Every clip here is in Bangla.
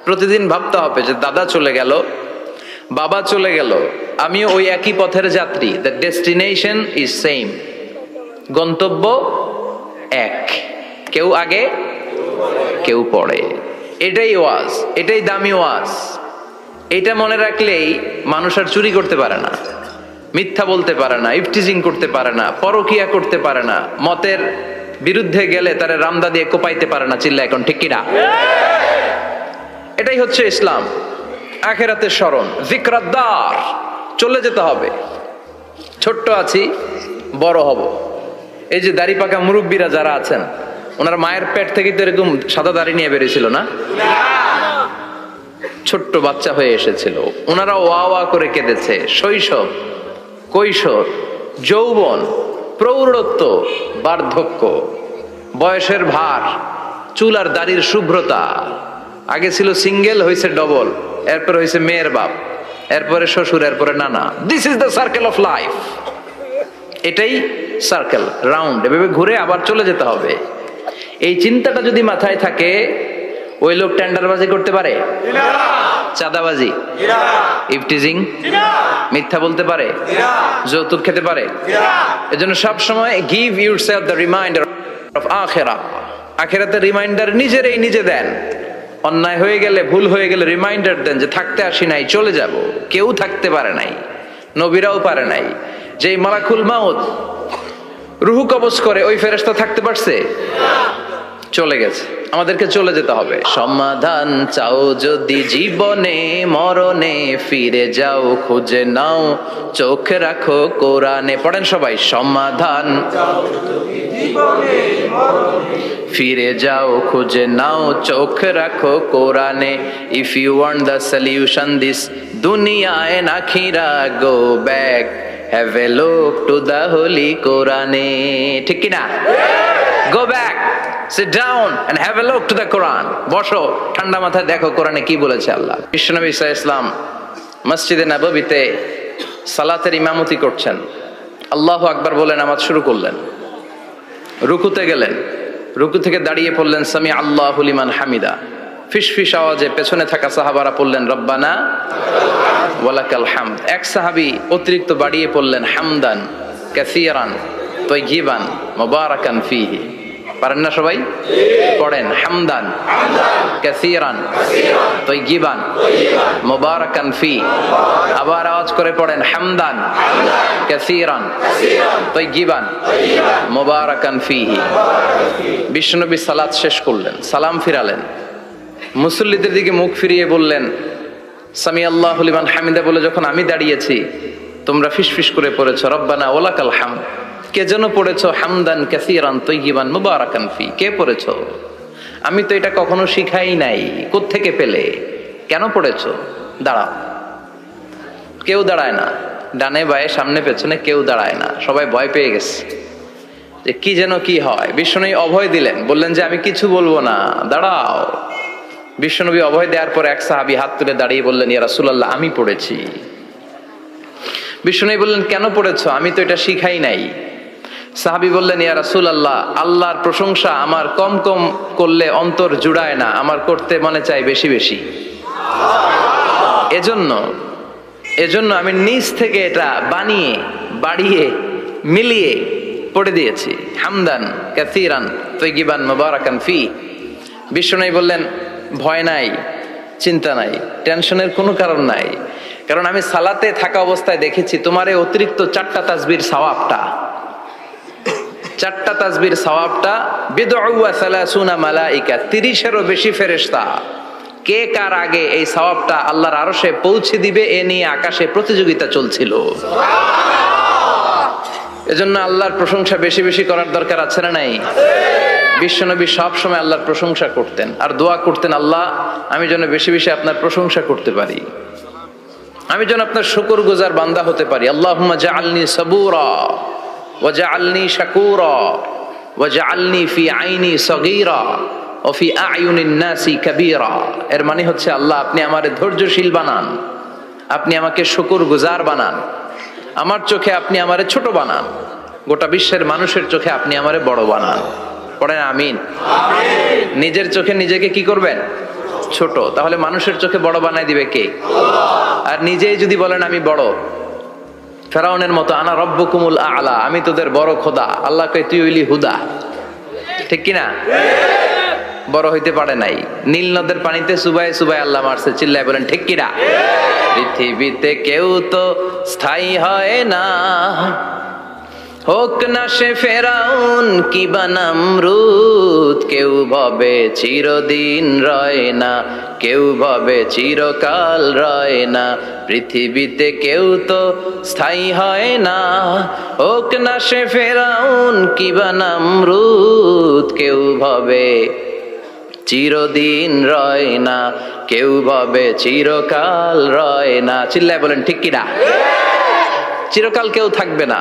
প্রতিদিন ভাবতে হবে যে দাদা চলে গেল, বাবা চলে গেল, আমি ওই একই পথের যাত্রী। দ্য ডেস্টিনেশন ইজ সেম, গন্তব্য এক, কেউ আগে কেউ পরে। এটাই ওয়াজ, এটাই দামি ওয়াজ। এটা মনে রাখলেই মানুষ আর চুরি করতে পারে না, মিথ্যা বলতে পারে না, ইফটিজিং করতে পারে না, পরকিয়া করতে পারে না, মতের বিরুদ্ধে গেলে তারা রামদা দিয়ে কোপাইতে পারে না। চিল্লা এখন ঠিক কিনা? এটাই হচ্ছে ইসলাম। আখিরাতের স্মরণ, যিকরাদ্দার, চলে যেতে হবে। ছোট্ট আছি, বড় হব। এই যে দাড়ি পাকা মুরব্বীরা যারা আছেন, ওনার মায়ের পেট থেকে তো এরকম সাদা দাড়ি নিয়ে বেরিয়েছিল না? ছোট্ট বাচ্চা হয়ে এসেছিল, ওনারা ওয়া ওয়া করে কেঁদেছে। শৈশব, কৈশোর, যৌবন, প্রৌঢ়ত্ব, বার্ধক্য, বয়সের ভার, চুল আর দাড়ির শুভ্রতা। আগে ছিল সিঙ্গেল, হয়েছে ডবল, এরপর হয়েছে মেয়ের বাপ, এরপরে শ্বশুর, এরপরে নানা। This is the circle of life. এটাই সার্কেল, রাউন্ড, এভাবে ঘুরে আবার চলে যেতে হবে। এই চিন্তাটা যদি মাথায় থাকে, ওই লোক টেন্ডারবাজি করতে পারে? চাঁদাবাজি, ইফটিজিং, মিথ্যা বলতে পারে? যৌতুক খেতে পারে? এজন্য সব সময় give yourself the reminder of আখিরাহ। আখিরাতের রিমাইন্ডার নিজেরই নিজে দেন। অন্যায় হয়ে গেলে, ভুল হয়ে গেলে রিমাইন্ডার দেন যে থাকতে আসি নাই, চলে যাব। কেউ থাকতে পারে নাই, নবীরাও পারে নাই। যেই মালাকুল মাউত রুহু কবজ করে, ওই ফেরেশতা থাকতে পারছে? চলে গেছে। আমাদেরকে চলে যেতে হবে। সমাধান চাও যদি জীবনে, মরণে ফিরে যাও, খুঁজে নাও, চোখ রাখো কোরআনে। পড়েন সবাই, সমাধান ফিরে যাও, খুঁজে নাও, চোখ রাখো কোরআনে। If you want the solution this দুনিয়া এন্ড আখিরা, go back, have a look to the holy কোরআনে। ঠিক কিনা? Go back, sit down and have a look to the Quran. বসো, ঠান্ডা মাথায় দেখো কোরআনে কি বলেছে আল্লাহ। বিশ্বনবী সাল্লাল্লাহু আলাইহি ওয়াসাল্লাম মসজিদে নববীতে সালাতের ইমামতি করছেন। আল্লাহু আকবার বলে নামাজ শুরু করলেন। রুকুতে গেলেন, রুকু থেকে দাঁড়িয়ে পড়লেন সামি আল্লাহু লিমান হামিদা। ফিসফিস আওয়াজে পেছনে থাকা সাহাবারা পড়লেন রব্বানা ওয়ালাকাল হামদ। এক সাহাবী অতিরিক্ত বাড়িয়ে পড়লেন হামদান কাসীরান তাইয়িবান মুবারাকান ফীহি। পারেন না সবাই? পড়েন, হামদান কাসীরান তাইয়িবান মুবারাকান ফী। আবার আওয়াজ করে পড়েন, হামদান কাসীরান তাইয়িবান মুবারাকান ফীহি। বিশ্বনবী সালাত শেষ করলেন, সালাম ফিরালেন, মুসল্লিদের দিকে মুখ ফিরিয়ে বললেন সামি আল্লাহু লিমান হামিদা বলে যখন আমি দাঁড়িয়েছি, তোমরা ফিসফিস করে পড়েছো রব্বানা ওয়ালাকাল হামদ। কে যেন পড়েছো হামদান কাসীরান তাইয়িবান মুবারাকান ফী। কে পড়েছো? আমি তো এটা কখনো শিখাই নাই, কোত্থেকে পেলে? কেন পড়েছো? দাঁড়াও। কেউ দাঁড়ায় না, ডানে বায়ে সামনে পেছনে কেউ দাঁড়ায় না, সবাই ভয় পেয়ে গেছে যে কি যেন কি হয়। বিশ্বনবী অভয় দিলেন, বললেন যে আমি কিছু বলবো না, দাঁড়াও। বিশ্বনবী অভয় দেওয়ার পর এক সাহাবী হাত তুলে দাঁড়িয়ে বললেন, ইয়া রাসূলুল্লাহ, আমি পড়েছি। বিশ্বনবী বললেন, কেন পড়েছো? আমি তো এটা শিখাই নাই। সাহাবী বললেন, ইয়া রাসূলুল্লাহ, আল্লাহর প্রশংসা আমার কম কম করলে অন্তর জুড়ায় না, আমার করতে মনে চাই বেশি বেশি। এজন্য আমি নিজ থেকে এটা বানিয়ে বাড়িয়ে মিলিয়ে পড়ে দিয়েছি, হামদান কাসীরান তাইয়িবান মুবারাকান ফী। বিশ্বনবী বললেন, ভয় নাই, চিন্তা নাই, টেনশনের কোনো কারণ নাই, কারণ আমি সালাতে থাকা অবস্থায় দেখেছি তোমার এই অতিরিক্ত চারটা তাসবির সওয়াবটা, চারটা তাসবির সওয়াবটা বিদউ ওয়া সালাসুনা মালাইকা, 30-এরও বেশি ফেরেশতা কে কার আগে এই সওয়াবটা আল্লাহর আরশে পৌঁছে দিবে এ নিয়ে আকাশে প্রতিযোগিতা চলছিল। এজন্য আল্লাহর প্রশংসা বেশি বেশি করার দরকার আছে না নাই? বিশ্বনবী সব সময় আল্লাহর প্রশংসা করতেন আর দোয়া করতেন, আল্লাহ আমি যেন বেশি বেশি আপনার প্রশংসা করতে পারি, আমি যেন আপনার শুকরগুজার বান্দা হতে পারি। আল্লাহুম্মা জাআলনি সাবুরা ওয়া জাআলনি শাকুরা ওয়া জাআলনি ফি আইনি সগীরা ওয়া ফি আয়ুনিন নাসি কাবীরা। এর মানে হচ্ছে, আল্লাহ আপনি আমারে ধৈর্যশীল বানান, আপনি আমাকে শুকরগুজার বানান, আমার চোখে আপনি আমারে ছোট বানান, গোটা বিশ্বের মানুষের চোখে আপনি আমারে বড় বানান। পড়েন আমিন। নিজের চোখে নিজেকে কি করবেন? ছোট, তাহলে মানুষের চোখে বড় বানায় দিবে কে? আর নিজেই যদি বলেন আমি বড়, ফেরাউনের মতো, আনা রব্বুকুমুল আ'লা, আমি তোদের বড় খোদা, আল্লাহ কয় তুই হইলি হুদা, ঠিক কিনা? বড় হইতে পারে নাই। নীল নদের পানিতে সুবাই সুবাই আল্লাহ মারছে, চিল্লায় বলেন ঠিক কিনা? পৃথিবীতে কেউ তো স্থায়ী হয় না, হোক না সে ফেরাউন কিবা নমরুদ, কেউ ভাবে চিরদিন রয় না, কেউ ভাবে চিরকাল রয় না। পৃথিবীতে কেউ তো স্থায়ী হয় না, হোক না সে ফেরাউন কিবা নমরুদ, কেউ ভাবে চিরদিন রয় না, কেউ ভাবে চিরকাল রয় না। চিল্লায় বলেন ঠিক কিনা? চিরকাল কেউ থাকবে না,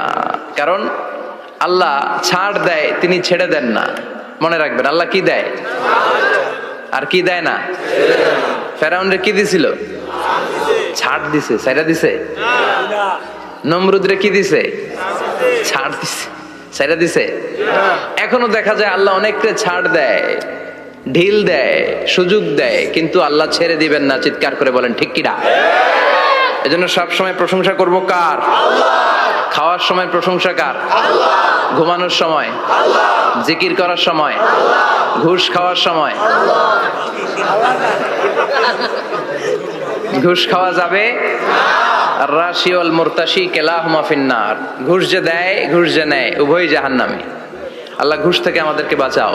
কারণ আল্লাহ ছাড় দেয়, তিনি ছেড়ে দেন না। মনে রাখবেন, আল্লাহ কি দেয় আর কি দেয় না। ফেরাউনরে কি দিছিল? ছাড় দিছে, ছাইরা দিছে। নমরুদরে কি দিছে? ছাড় দিছে, ছাইরা দিছে। এখনো দেখা যায় আল্লাহ অনেককে ছাড় দেয়, ঢিল দেয়, সুযোগ দেয়, কিন্তু আল্লাহ ছেড়ে দিবেন না। চিৎকার করে বলেন ঠিক কিনা? এজন্য সব সময় প্রশংসা করব কার? খাওয়ার সময় প্রশংসা কার? ঘুমানোর সময়, জিকির করার সময়, ঘুষ খাওয়ার সময়। ঘুষ খাওয়া যাবে? রাশি ওয়াল মুরতাশি কিলাহুমা ফিন্নার। ঘুষ যে দেয়, ঘুষ যে নেয়, উভয়ই জাহান্নামী। আল্লাহ ঘুষ থেকে আমাদেরকে বাঁচাও।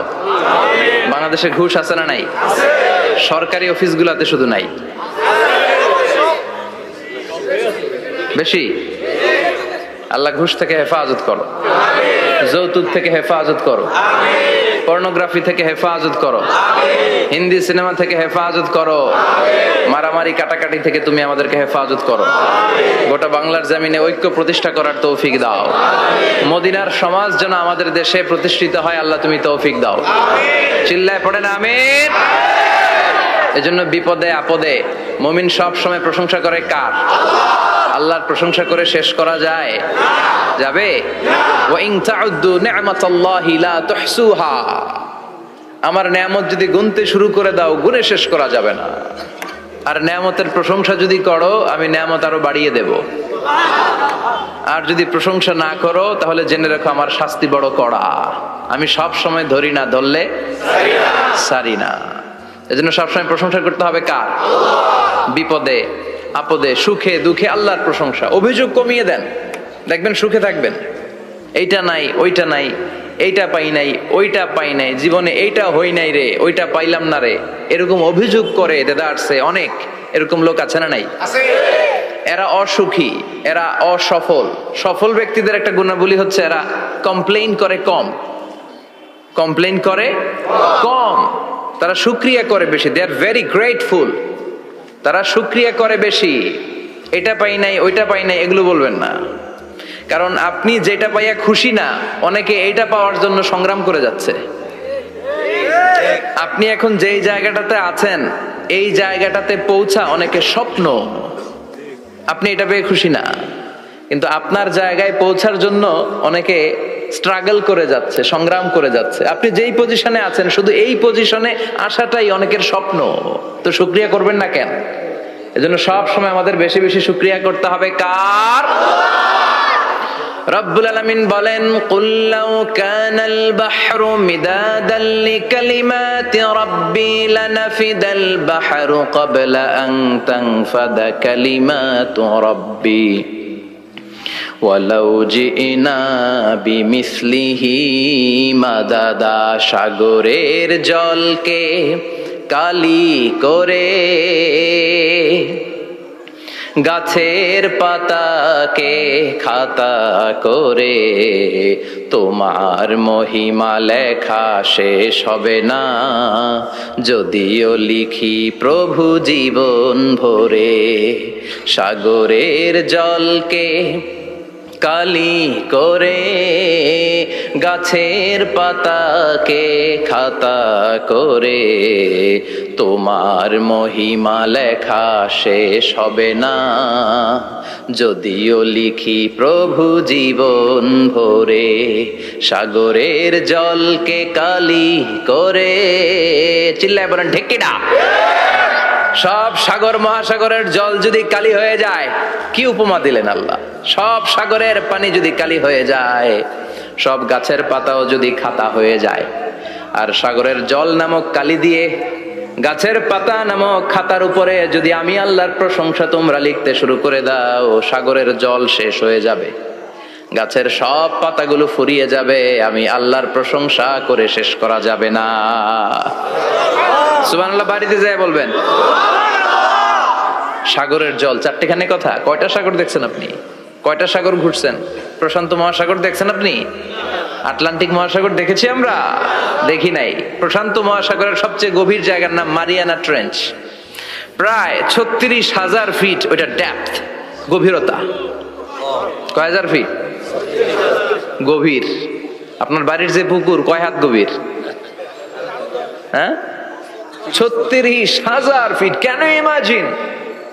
বাংলাদেশে ঘুষ আছে না নাই? সরকারি অফিসগুলোতে শুধু নাই, বেশি। আল্লাহ ঘুষ থেকে হেফাজত করো, যৌতুক থেকে হেফাজত করো, পর্নোগ্রাফি থেকে হেফাজত করো, হিন্দি সিনেমা থেকে হেফাজত করো, মারামারি কাটাকাটি থেকে তুমি আমাদেরকে হেফাজত করো। গোটা বাংলার জমিনে ঐক্য প্রতিষ্ঠা করার তৌফিক দাও। মদিনার সমাজ যেন আমাদের দেশে প্রতিষ্ঠিত হয়, আল্লাহ তুমি তৌফিক দাও। চিল্লায় পড়েন আমিন। এজন্য বিপদে আপদে মুমিন সব সময় প্রশংসা করে কার? আল্লাহর প্রশংসা করে শেষ করা যায়? যাবে? ওয়া ইন তাউদ্দু নি'মাতাল্লাহি লা তুহসুহা। আমার নেয়ামত যদি গুনতে শুরু করে দাও, গুনে শেষ করা যাবে না। আর নেয়ামতের প্রশংসা যদি করো, আমি নেয়ামত আরো বাড়িয়ে দেব। আর যদি প্রশংসা না করো, তাহলে জেনে রাখো আমার শাস্তি বড় কড়া। আমি সব সময় ধরি না, ধরলে সারি না। এজন্য সবসময় প্রশংসা করতে হবে কার? বিপদে আপদে, সুখে দুঃখে আল্লাহর প্রশংসা। অভিযোগ কমিয়ে দেন, দেখবেন সুখে থাকবেন। এইটা নাই, ওইটা নাই, এইটা পাই নাই, ওইটা পাই নাই, জীবনে এইটা হই নাই রে, ওইটা পাইলাম না রে, এরকম অভিযোগ করে দেদারছে অনেক। এরকম লোক আছে না নাই? এরা অসুখী, এরা অসফল। সফল ব্যক্তিদের একটা গুণাবলী হচ্ছে এরা কমপ্লেইন করে কম, কমপ্লেইন করে কম, তারা শুকরিয়া করে বেশি। দে আর ভেরি গ্রেটফুল। তারা শুকরিয়া করে বেশি। এটা পাই নাই, ওইটা পাই নাই, এগুলো বলবেন না। কারণ আপনি যেটা পাইয়া খুশি না, অনেকে এইটা পাওয়ার জন্য সংগ্রাম করে যাচ্ছে। আপনি এখন যেই জায়গাটাতে আছেন, এই জায়গাটাতে পৌঁছা অনেকে স্বপ্ন। আপনি এটা পেয়ে খুশি না, কিন্তু আপনার জায়গায় পৌঁছার জন্য অনেকে স্ট্রাগল করে যাচ্ছে, সংগ্রাম করে যাচ্ছে। আপনি যেই পজিশনে আছেন, শুধু এই পজিশনে আসাটাই অনেকের স্বপ্ন। তো শুকরিয়া করবেন না কেন? এজন্য সব সময় আমাদের বেশি বেশি শুকরিয়া করতে হবে কার? রব্বুল আলামিন বলেন, কুল লাউ কানাল বাহরু মিদাদান লিকালিমাতি রাব্বি লানাফিদাল বাহরু ক্বাবলা আন তানফাদা কালিমাতু রাব্বি ওয়ালাউ জিনা বিমিসলিহি মাদাদা। সাগরের জলকে কালি করে, গাছের পাতাকে খাতা করে, তোমার মহিমা লেখা শেষ হবে না, যদিও লিখি প্রভু জীবন ভরে। সাগরের জলকে কালি করে, গাছের পাতাকে খাতা করে, তোমার মহিমা লেখা শেষ হবে না, যদিও লিখি প্রভু জীবন ভরে। সাগরের জলকে কালি করে। চিল্লায় বলেন ঠিক কিনা? সব সাগর মহাসাগরের জল যদি কালি হয়ে যায়, কি উপমা দিলেন আল্লাহ। সব সাগরের পানি যদি কালি হয়ে যায়, সব গাছের পাতাও যদি খাতা হয়ে যায়, আর সাগরের জল নামক কালি দিয়ে গাছের পাতা নামক খাতার উপরে যদি আমি আল্লাহর প্রশংসা তোমরা লিখতে শুরু করে দাও, সাগরের জল শেষ হয়ে যাবে, গাছের সব পাতাগুলো ফুরিয়ে যাবে, আমি আল্লাহর প্রশংসা করে শেষ করা যাবে না। সুবহানাল্লাহ বাড়িতে যায় বলবেন। সাগরের জল, চারটেখানে কথা। কয়টা সাগর দেখছেন আপনি? কয়টা সাগর ঘুরছেন? প্রশান্ত মহাসাগর দেখছেন আপনি? আটলান্টিক মহাসাগর দেখেছি আমরা? দেখি নাই। প্রশান্ত মহাসাগরের সবচেয়ে গভীর জায়গার নাম মারিয়ানা ট্রেঞ্চ। প্রায় 36,000 ফিট ওইটা ডেপথ, গভীরতা। কয় হাজার ফিট গভীর? আপনার বাড়ির যে পুকুর কয় হাত গভীর? হ্যাঁ, 36,000 ফিট। কেন ইমাজিন,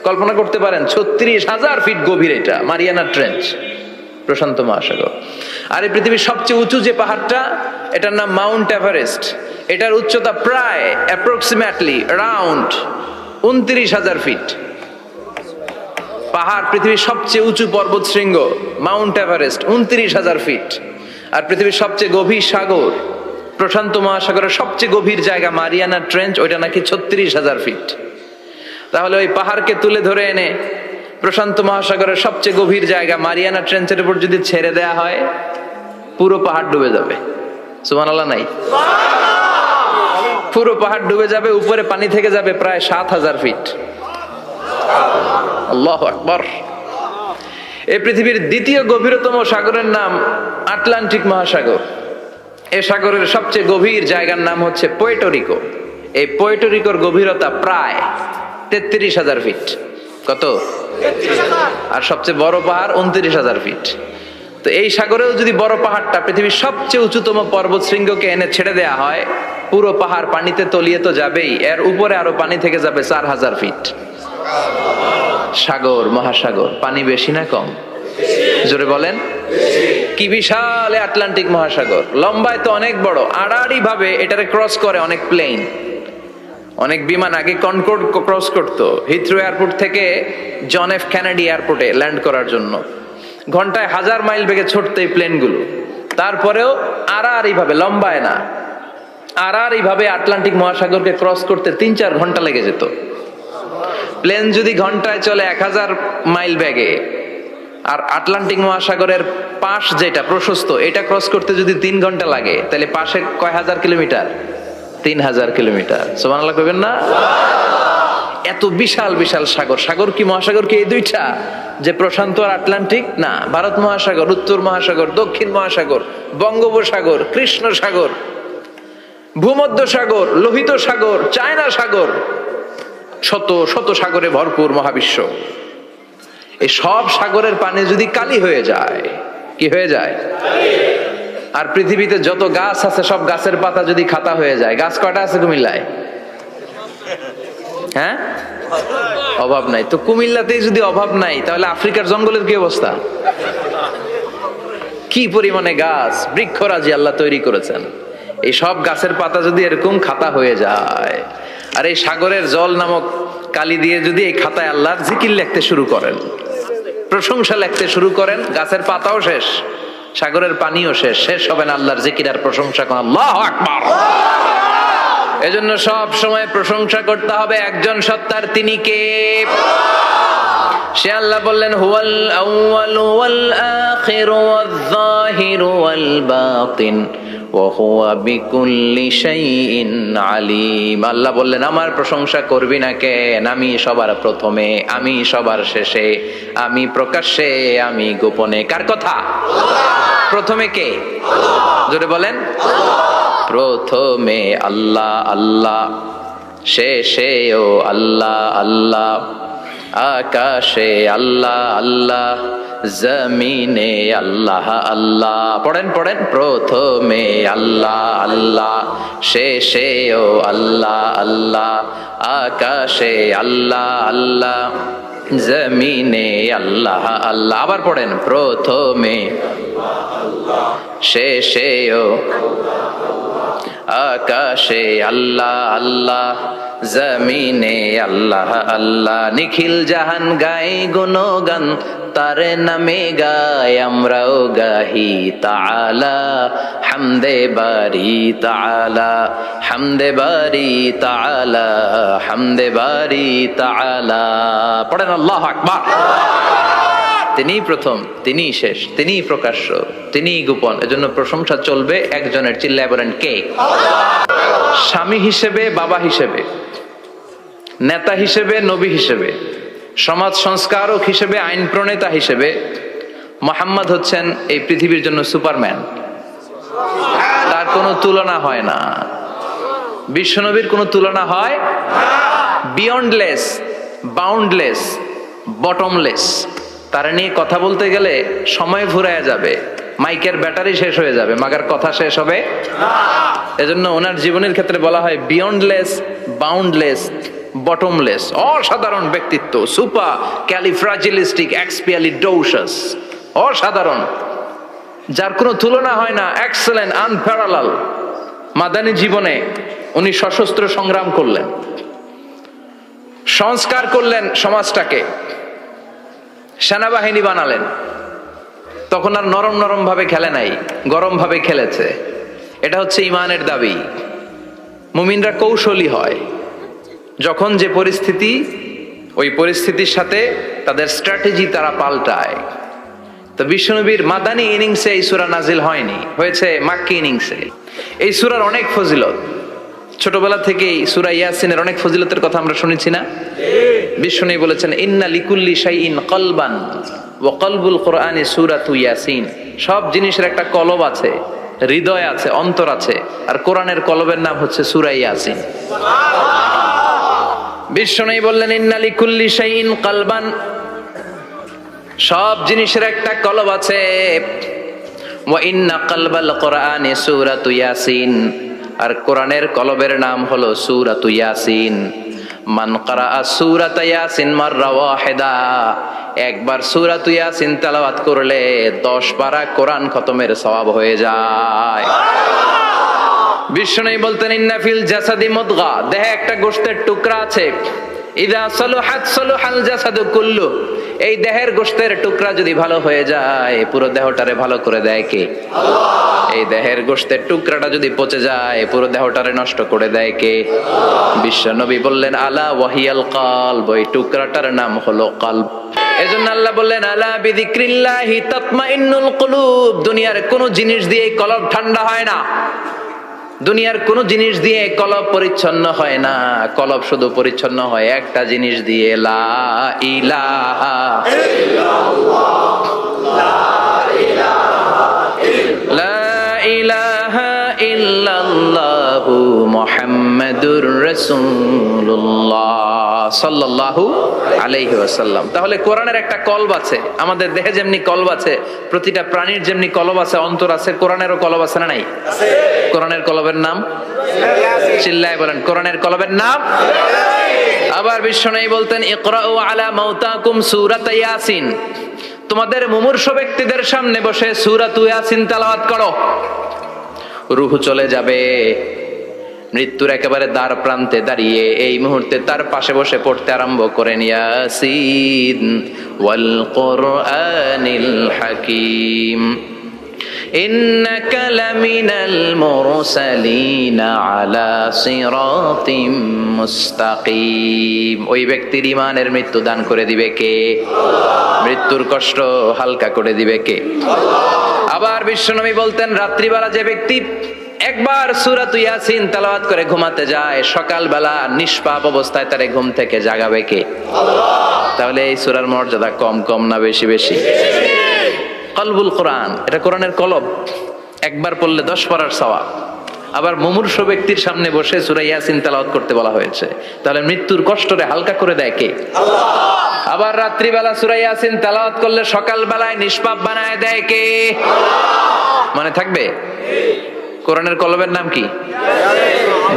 কল্পনা করতে পারেন 36,000 ফিট গভীর এটা মারিয়ানা ট্রেঞ্চ, প্রশান্ত মহাসাগর। আর এই পৃথিবীর সবচেয়ে উঁচু যে পাহাড়টা, এটার নাম মাউন্ট এভারেস্ট। এটার উচ্চতা প্রায় অ্যাপ্রক্সিমেটলি রাউন্ড 29,000 ফিট। পাহাড়, পৃথিবীর সবচেয়ে উঁচু পর্বত শৃঙ্গ মাউন্ট এভারেস্ট 29,000 ফিট। আর পৃথিবীর সবচেয়ে গভীর সাগর, প্রশান্ত মহাসাগরের সবচেয়ে গভীর জায়গা মারিয়ানা ট্রেঞ্চ, ওইটা নাকি 36,000 ফিট। তাহলে ওই পাহাড়কে তুলে ধরে এনে প্রশান্ত মহাসাগরের সবচেয়ে গভীর জায়গা মারিয়ানা ট্রেঞ্চের উপর যদি ছেড়ে দেয়া হয়, পুরো পাহাড় ডুবে যাবে। সুবহানাল্লাহ নাই? পুরো পাহাড় ডুবে যাবে, উপরে পানি থেকে যাবে প্রায় 7,000 ফিট। আল্লাহু আকবার। এই পৃথিবীর দ্বিতীয় গভীরতম সাগরের নাম আটলান্টিক মহাসাগর। এই সাগরের সবচেয়ে গভীর জায়গার নাম হচ্ছে পুয়ের্টো। এই পুয়ের্টোর গভীরতা প্রায় 33,000 ফিট। কত? আর সবচেয়ে বড় পাহাড় 29,000 ফিট। তো এই সাগরেও যদি বড় পাহাড়টা, পৃথিবীর সবচেয়ে উঁচুতম পর্বত শৃঙ্গকে এনে ছেড়ে দেয়া হয়, পুরো পাহাড় পানিতে তলিয়ে তো যাবেই, এর উপরে আরো পানি থেকে যাবে 4,000 ফিট। সাগর, মহাসাগর, পানি বেশি না কম? জোরে বলেন। কি বিশাল আটলান্টিক মহাসাগর! লম্বায় তো অনেক বড়, আড়াআড়ি ভাবে এটারে ক্রস করে অনেক প্লেন, অনেক বিমান। আগে কনকর্ড ক্রস করতো হিথ্রো এয়ারপোর্ট থেকে জন এফ কেনেডি এয়ারপোর্টে ল্যান্ড করার জন্য। ঘন্টায় 1000 মাইল বেগে ছুটতো এই প্লেনগুলো। তারপরেও আড়াআড়ি ভাবে, লম্বায় না, আড়াআড়ি ভাবে আটলান্টিক মহাসাগরকে ক্রস করতে 3-4 ঘন্টা লেগে যেত। প্লেন যদি ঘন্টায় চলে 1000 মাইল বেগে, আর আটলান্টিক মহাসাগরের পাশ যেটা প্রশস্ত, এটা ক্রস করতে যদি 3 ঘন্টা লাগে, তাহলে পাশে কয় হাজার কিলোমিটার? 3,000 কিলোমিটার। সুবহানাল্লাহ কইবেন না? এত বিশাল বিশাল সাগর। সাগর কি, মহাসাগর কি এই দুইটা, যে প্রশান্ত আর আটলান্টিক? না, ভারত মহাসাগর, উত্তর মহাসাগর, দক্ষিণ মহাসাগর, বঙ্গোপসাগর, কৃষ্ণ সাগর, ভূমধ্য সাগর, লোহিত সাগর, চায়না সাগর, শত শত সাগরে ভরপুর মহাবিশ্ব। এই সব সাগরের পানি যদি কালি হয়ে যায়, কি হয়ে যায়? আর পৃথিবীতে যত গাছ আছে, সব গাছের পাতা যদি খাতা হয়ে যায়, গাছ কয়টা আছে কুমিল্লায়? হ্যাঁ, অভাব নাই। তো কুমিল্লাতেই যদি অভাব নাই, তাহলে আফ্রিকার জঙ্গলের কি অবস্থা? কি পরিমাণে গাছ, বৃক্ষরাজি আল্লাহ তৈরি করেছেন। এই সব গাছের পাতা যদি এরকম খাতা হয়ে যায়, আর এই সাগরের জল নামক কালি দিয়ে যদি এই খাতায় আল্লাহর জিকির লিখতে শুরু করেন, প্রশংসা লিখতে শুরু করেন, গাছের পাতাও শেষ, সাগরের পানিও শেষ, শেষ হবে না আল্লাহর জিকির আর প্রশংসা করেন। আল্লাহু আকবার। এজন্য সব সময় প্রশংসা করতে হবে একজন সত্তার। তিনি কে? সে আল্লাহ বললেন, হুয়াল আউয়ালু ওয়াল আখিরু ওয়াল যাহিরু ওয়াল বাতিন ওয়া হুয়া বিকুল্লি শাইইন আলিম। আল্লাহ বললেন, আমার প্রশংসা করবি না কেন? আমি সবার প্রথমে, আমি সবার শেষে, আমি প্রকাশ্যে, আমি গোপনে। কার কথা? প্রথমে কে? জোরে বলেন। প্রথমে আল্লাহ আল্লাহ, শেষেও আল্লাহ আল্লাহ, আকাশে আল্লাহ আল্লাহ, জমিনে আল্লাহ আল্লাহ। পড়েন পড়েন। প্রথমে আল্লাহ আল্লাহ, শেষেও আল্লাহ আল্লাহ, আকাশে আল্লাহ আল্লাহ, জমিনে আল্লাহ আল্লাহ। আবার পড়েন। প্রথমে, শেষেও, আকাশে আল্লাহ আল্লাহ, জমিনে আল্লাহ আল্লাহ, নিখিল জাহান গাই গুণগান, তার নামে গাই আমরাও গাহি তাআলা, হামদে বারি তাআলা, হামদে বারি তাআলা, হামদে বারি তাআলা। পড়েন আল্লাহু আকবার। তিনিই প্রথম, তিনিই শেষ, তিনিই প্রকাশ্য, তিনিই গোপন। এজন্য প্রশংসা চলবে একজনের। চিল্লায় বলেন কে? স্বামী হিসেবে, বাবা হিসেবে, নেতা হিসেবে, নবী হিসেবে, সমাজ সংস্কারক হিসেবে, আইন প্রণেতা হিসেবে মুহাম্মদ হচ্ছেন এই পৃথিবীর জন্য সুপারম্যান। তার কোনো তুলনা হয় না। বিশ্বনবীর কোনো তুলনা হয়? Beyondless, boundless, bottomless. তার নিয়ে কথা বলতে গেলে সময় ফুরায় যাবে, মাইকের ব্যাটারি শেষ হয়ে যাবে, মাগার কথা শেষ হবে না। এজন্য ওনার জীবনের ক্ষেত্রে বলা হয় বিয়ন্ডলেস, বাউন্ডলেস, বটমলেস। অসাধারণ ব্যক্তিত্ব, সুপার ক্যালিফ্রাজিলিস্টিক এক্সপিয়ালিডোসাস, অসাধারণ, যার কোনো তুলনা হয় না, এক্সেলেন্ট, আনপ্যারালাল। মাদানী জীবনে উনি সশস্ত্র সংগ্রাম করলেন, সংস্কার করলেন সমাজটাকে, সেনাবাহিনী বানালেন। তখন আর নরম নরম ভাবে খেলে নাই, গরম ভাবে খেলেছে। এটা হচ্ছে ইমানের দাবি। মুমিনরা কৌশলী হয়। যখন যে পরিস্থিতি, ওই পরিস্থিতির সাথে তাদের স্ট্র্যাটেজি তারা পাল্টায়। তো বিশ্বনবীর মাদানী ইনিংসে এই সূরা নাজিল হয়নি, হয়েছে মাক্কি ইনিংসে। এই সূরার অনেক ফজিলত, ছোটবেলা থেকেই সূরা ইয়াসিনের অনেক ফজিলতের কথা আমরা শুনেছি না? বিশ্বনবী বলেছেন ইন্না লিকুল্লি শাইইন কলবান ওয়া কলবুল কোরআনি সূরাতু ইয়াসিন। সব জিনিসের একটা কলব আছে, হৃদয় আছে, অন্তর আছে, আর কোরআনের কলবের নাম হচ্ছে সূরা ইয়াসিন। বিশ্বনবী বললেন ইন্না লিকুল্লি শাইইন কলবান, সব জিনিসের একটা কলব আছে। ওয়া ইন্না কলবাল কোরআনি সূরাতু ইয়াসিন, আর কোরআনের কলবের নাম হলো সূরাতু ইয়াসিন। মান ক্বারাআ সূরাতা ইয়াসিন মাররা ওয়াহিদা, একবার সূরাতু ইয়াসিন তেলাওয়াত করলে 10 পারা কোরআন খতমের সওয়াব হয়ে যায়। বিশ্বনবী বলতেন ইন্না ফিল জাসাদি মুদগা, দেহে একটা গোশতের টুকরা আছে। ইযা সালুহাত সালুহাল জাসাদু কুল্লু, এই দেহের গোশতের টুকরা যদি ভালো হয়ে যায়, পুরো দেহটারে ভালো করে দেয় কে? আল্লাহ। এই দেহের গোশতের টুকরাটা যদি পচে যায়, পুরো দেহটারে নষ্ট করে দেয় কে? বিশ্বনবী বললেন আলা ওয়াহিয়াল কলব, এই টুকরাটার নাম হলো কলব। এজন্য আল্লাহ বললেন আলা বিযিক্রিল্লাহি তাতমাইন্নুল কুলুব। দুনিয়ার কোন জিনিস দিয়ে কলব ঠান্ডা হয় না, দুনিয়ার কোন জিনিস দিয়ে কলব পরিচ্ছন্ন হয় না। কলব শুধু পরিচ্ছন্ন হয় একটা জিনিস দিয়ে, লা ইলাহা ইল্লাল্লাহ, লা ইলাহা ইল্লাল্লাহু মুহাম্মাদুর রাসূলুল্লাহ সাল্লাল্লাহু আলাইহি ওয়াসাল্লাম। তাহলে কোরআনের একটা কলব আছে। আমাদের দেহে যেমনি কলব আছে, প্রতিটা প্রাণীর যেমনি কলব আছে, অন্তর আছে, কোরআনেরও কলব আছে না নাই? আছে। কোরআনের কলবের নাম? চিল্লায় বলেন কোরআনের কলবের নাম। আবার বিশ্বনবী বলতেন ইকরাউ আলা মাউতাকুম সূরাত ইয়াসিন, তোমাদের মুমূর্ষু ব্যক্তিদের সামনে বসে সূরাত ইয়াসিন তেলাওয়াত করো। রূহ চলে যাবে, মৃত্যুর একেবারে দ্বার প্রান্তে দাঁড়িয়ে এই মুহূর্তে তার পাশে বসে পড়তে আরম্ভ করেন ইয়াসিন ওয়াল কুরআনিল হাকীম ইন্নাকা লামিনাল মুরসালিনা আলা সিরাতিম মুস্তাকিম। ওই ব্যক্তির ঈমানের মৃত্যু দান করে দিবে কে? আল্লাহ। মৃত্যুর কষ্ট হালকা করে দিবে কে? আল্লাহ। আবার বিশ্বনবী বলতেন রাত্রিবেলা যে ব্যক্তি একবার সূরাত ইয়াসিন তেলাওয়াত করে ঘুমাতে যায়, সকালবেলা নিষ্পাপ অবস্থায় তারে ঘুম থেকে জাগাবে কে? আল্লাহ। তাহলে এই সূরার মর্যাদা কম কম না বেশি বেশি? কলবুল কোরআন, এটা কোরআনের কলব। একবার পড়লে 10 পারার সওয়াব। আবার মুমূর্ষু ব্যক্তির সামনে বসে সূরা ইয়াসিন তেলাওয়াত করতে বলা হয়েছে। তাহলে মৃত্যুর কষ্টরে হালকা করে দেয় কে? আল্লাহ। আবার রাত্রিবেলা সূরা ইয়াসিন তেলাওয়াত করলে সকালবেলায় নিষ্পাপ বানায় দেয় কে? আল্লাহ। মনে থাকবে? কোরআনের কলবের নাম কি?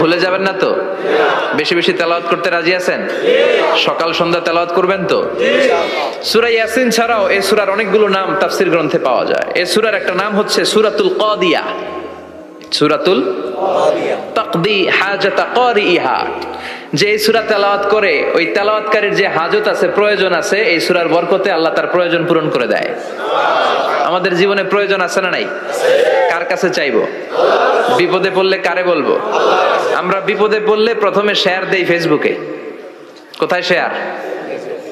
ভুলে যাবেন না তো? বেশি বেশি তেলাওয়াত করতে রাজি আছেন? সকাল সন্ধ্যা তেলাওয়াত করবেন তো? সূরা ইয়াসিন ছাড়াও এই সূরার অনেকগুলো নাম তাফসীর গ্রন্থে পাওয়া যায়। এই সূরার একটা নাম হচ্ছে সূরাতুল কাদিয়া। সূরাতুল তাকদি হাজাতা কারিহা। যে এই সূরা তেলাওয়াত করে ওই তেলাওয়াতকারীর যে হাজত আছে, প্রয়োজন আছে, এই সূরার বরকতে আল্লাহ তার প্রয়োজন পূরণ করে দেয়। আমাদের জীবনে প্রয়োজন আছে না নাই? কার কাছে চাইবো? বিপদে পড়লে কারে বলবো? আমরা বিপদে পড়লে প্রথমে শেয়ার দেই ফেসবুকে। কোথায় শেয়ার?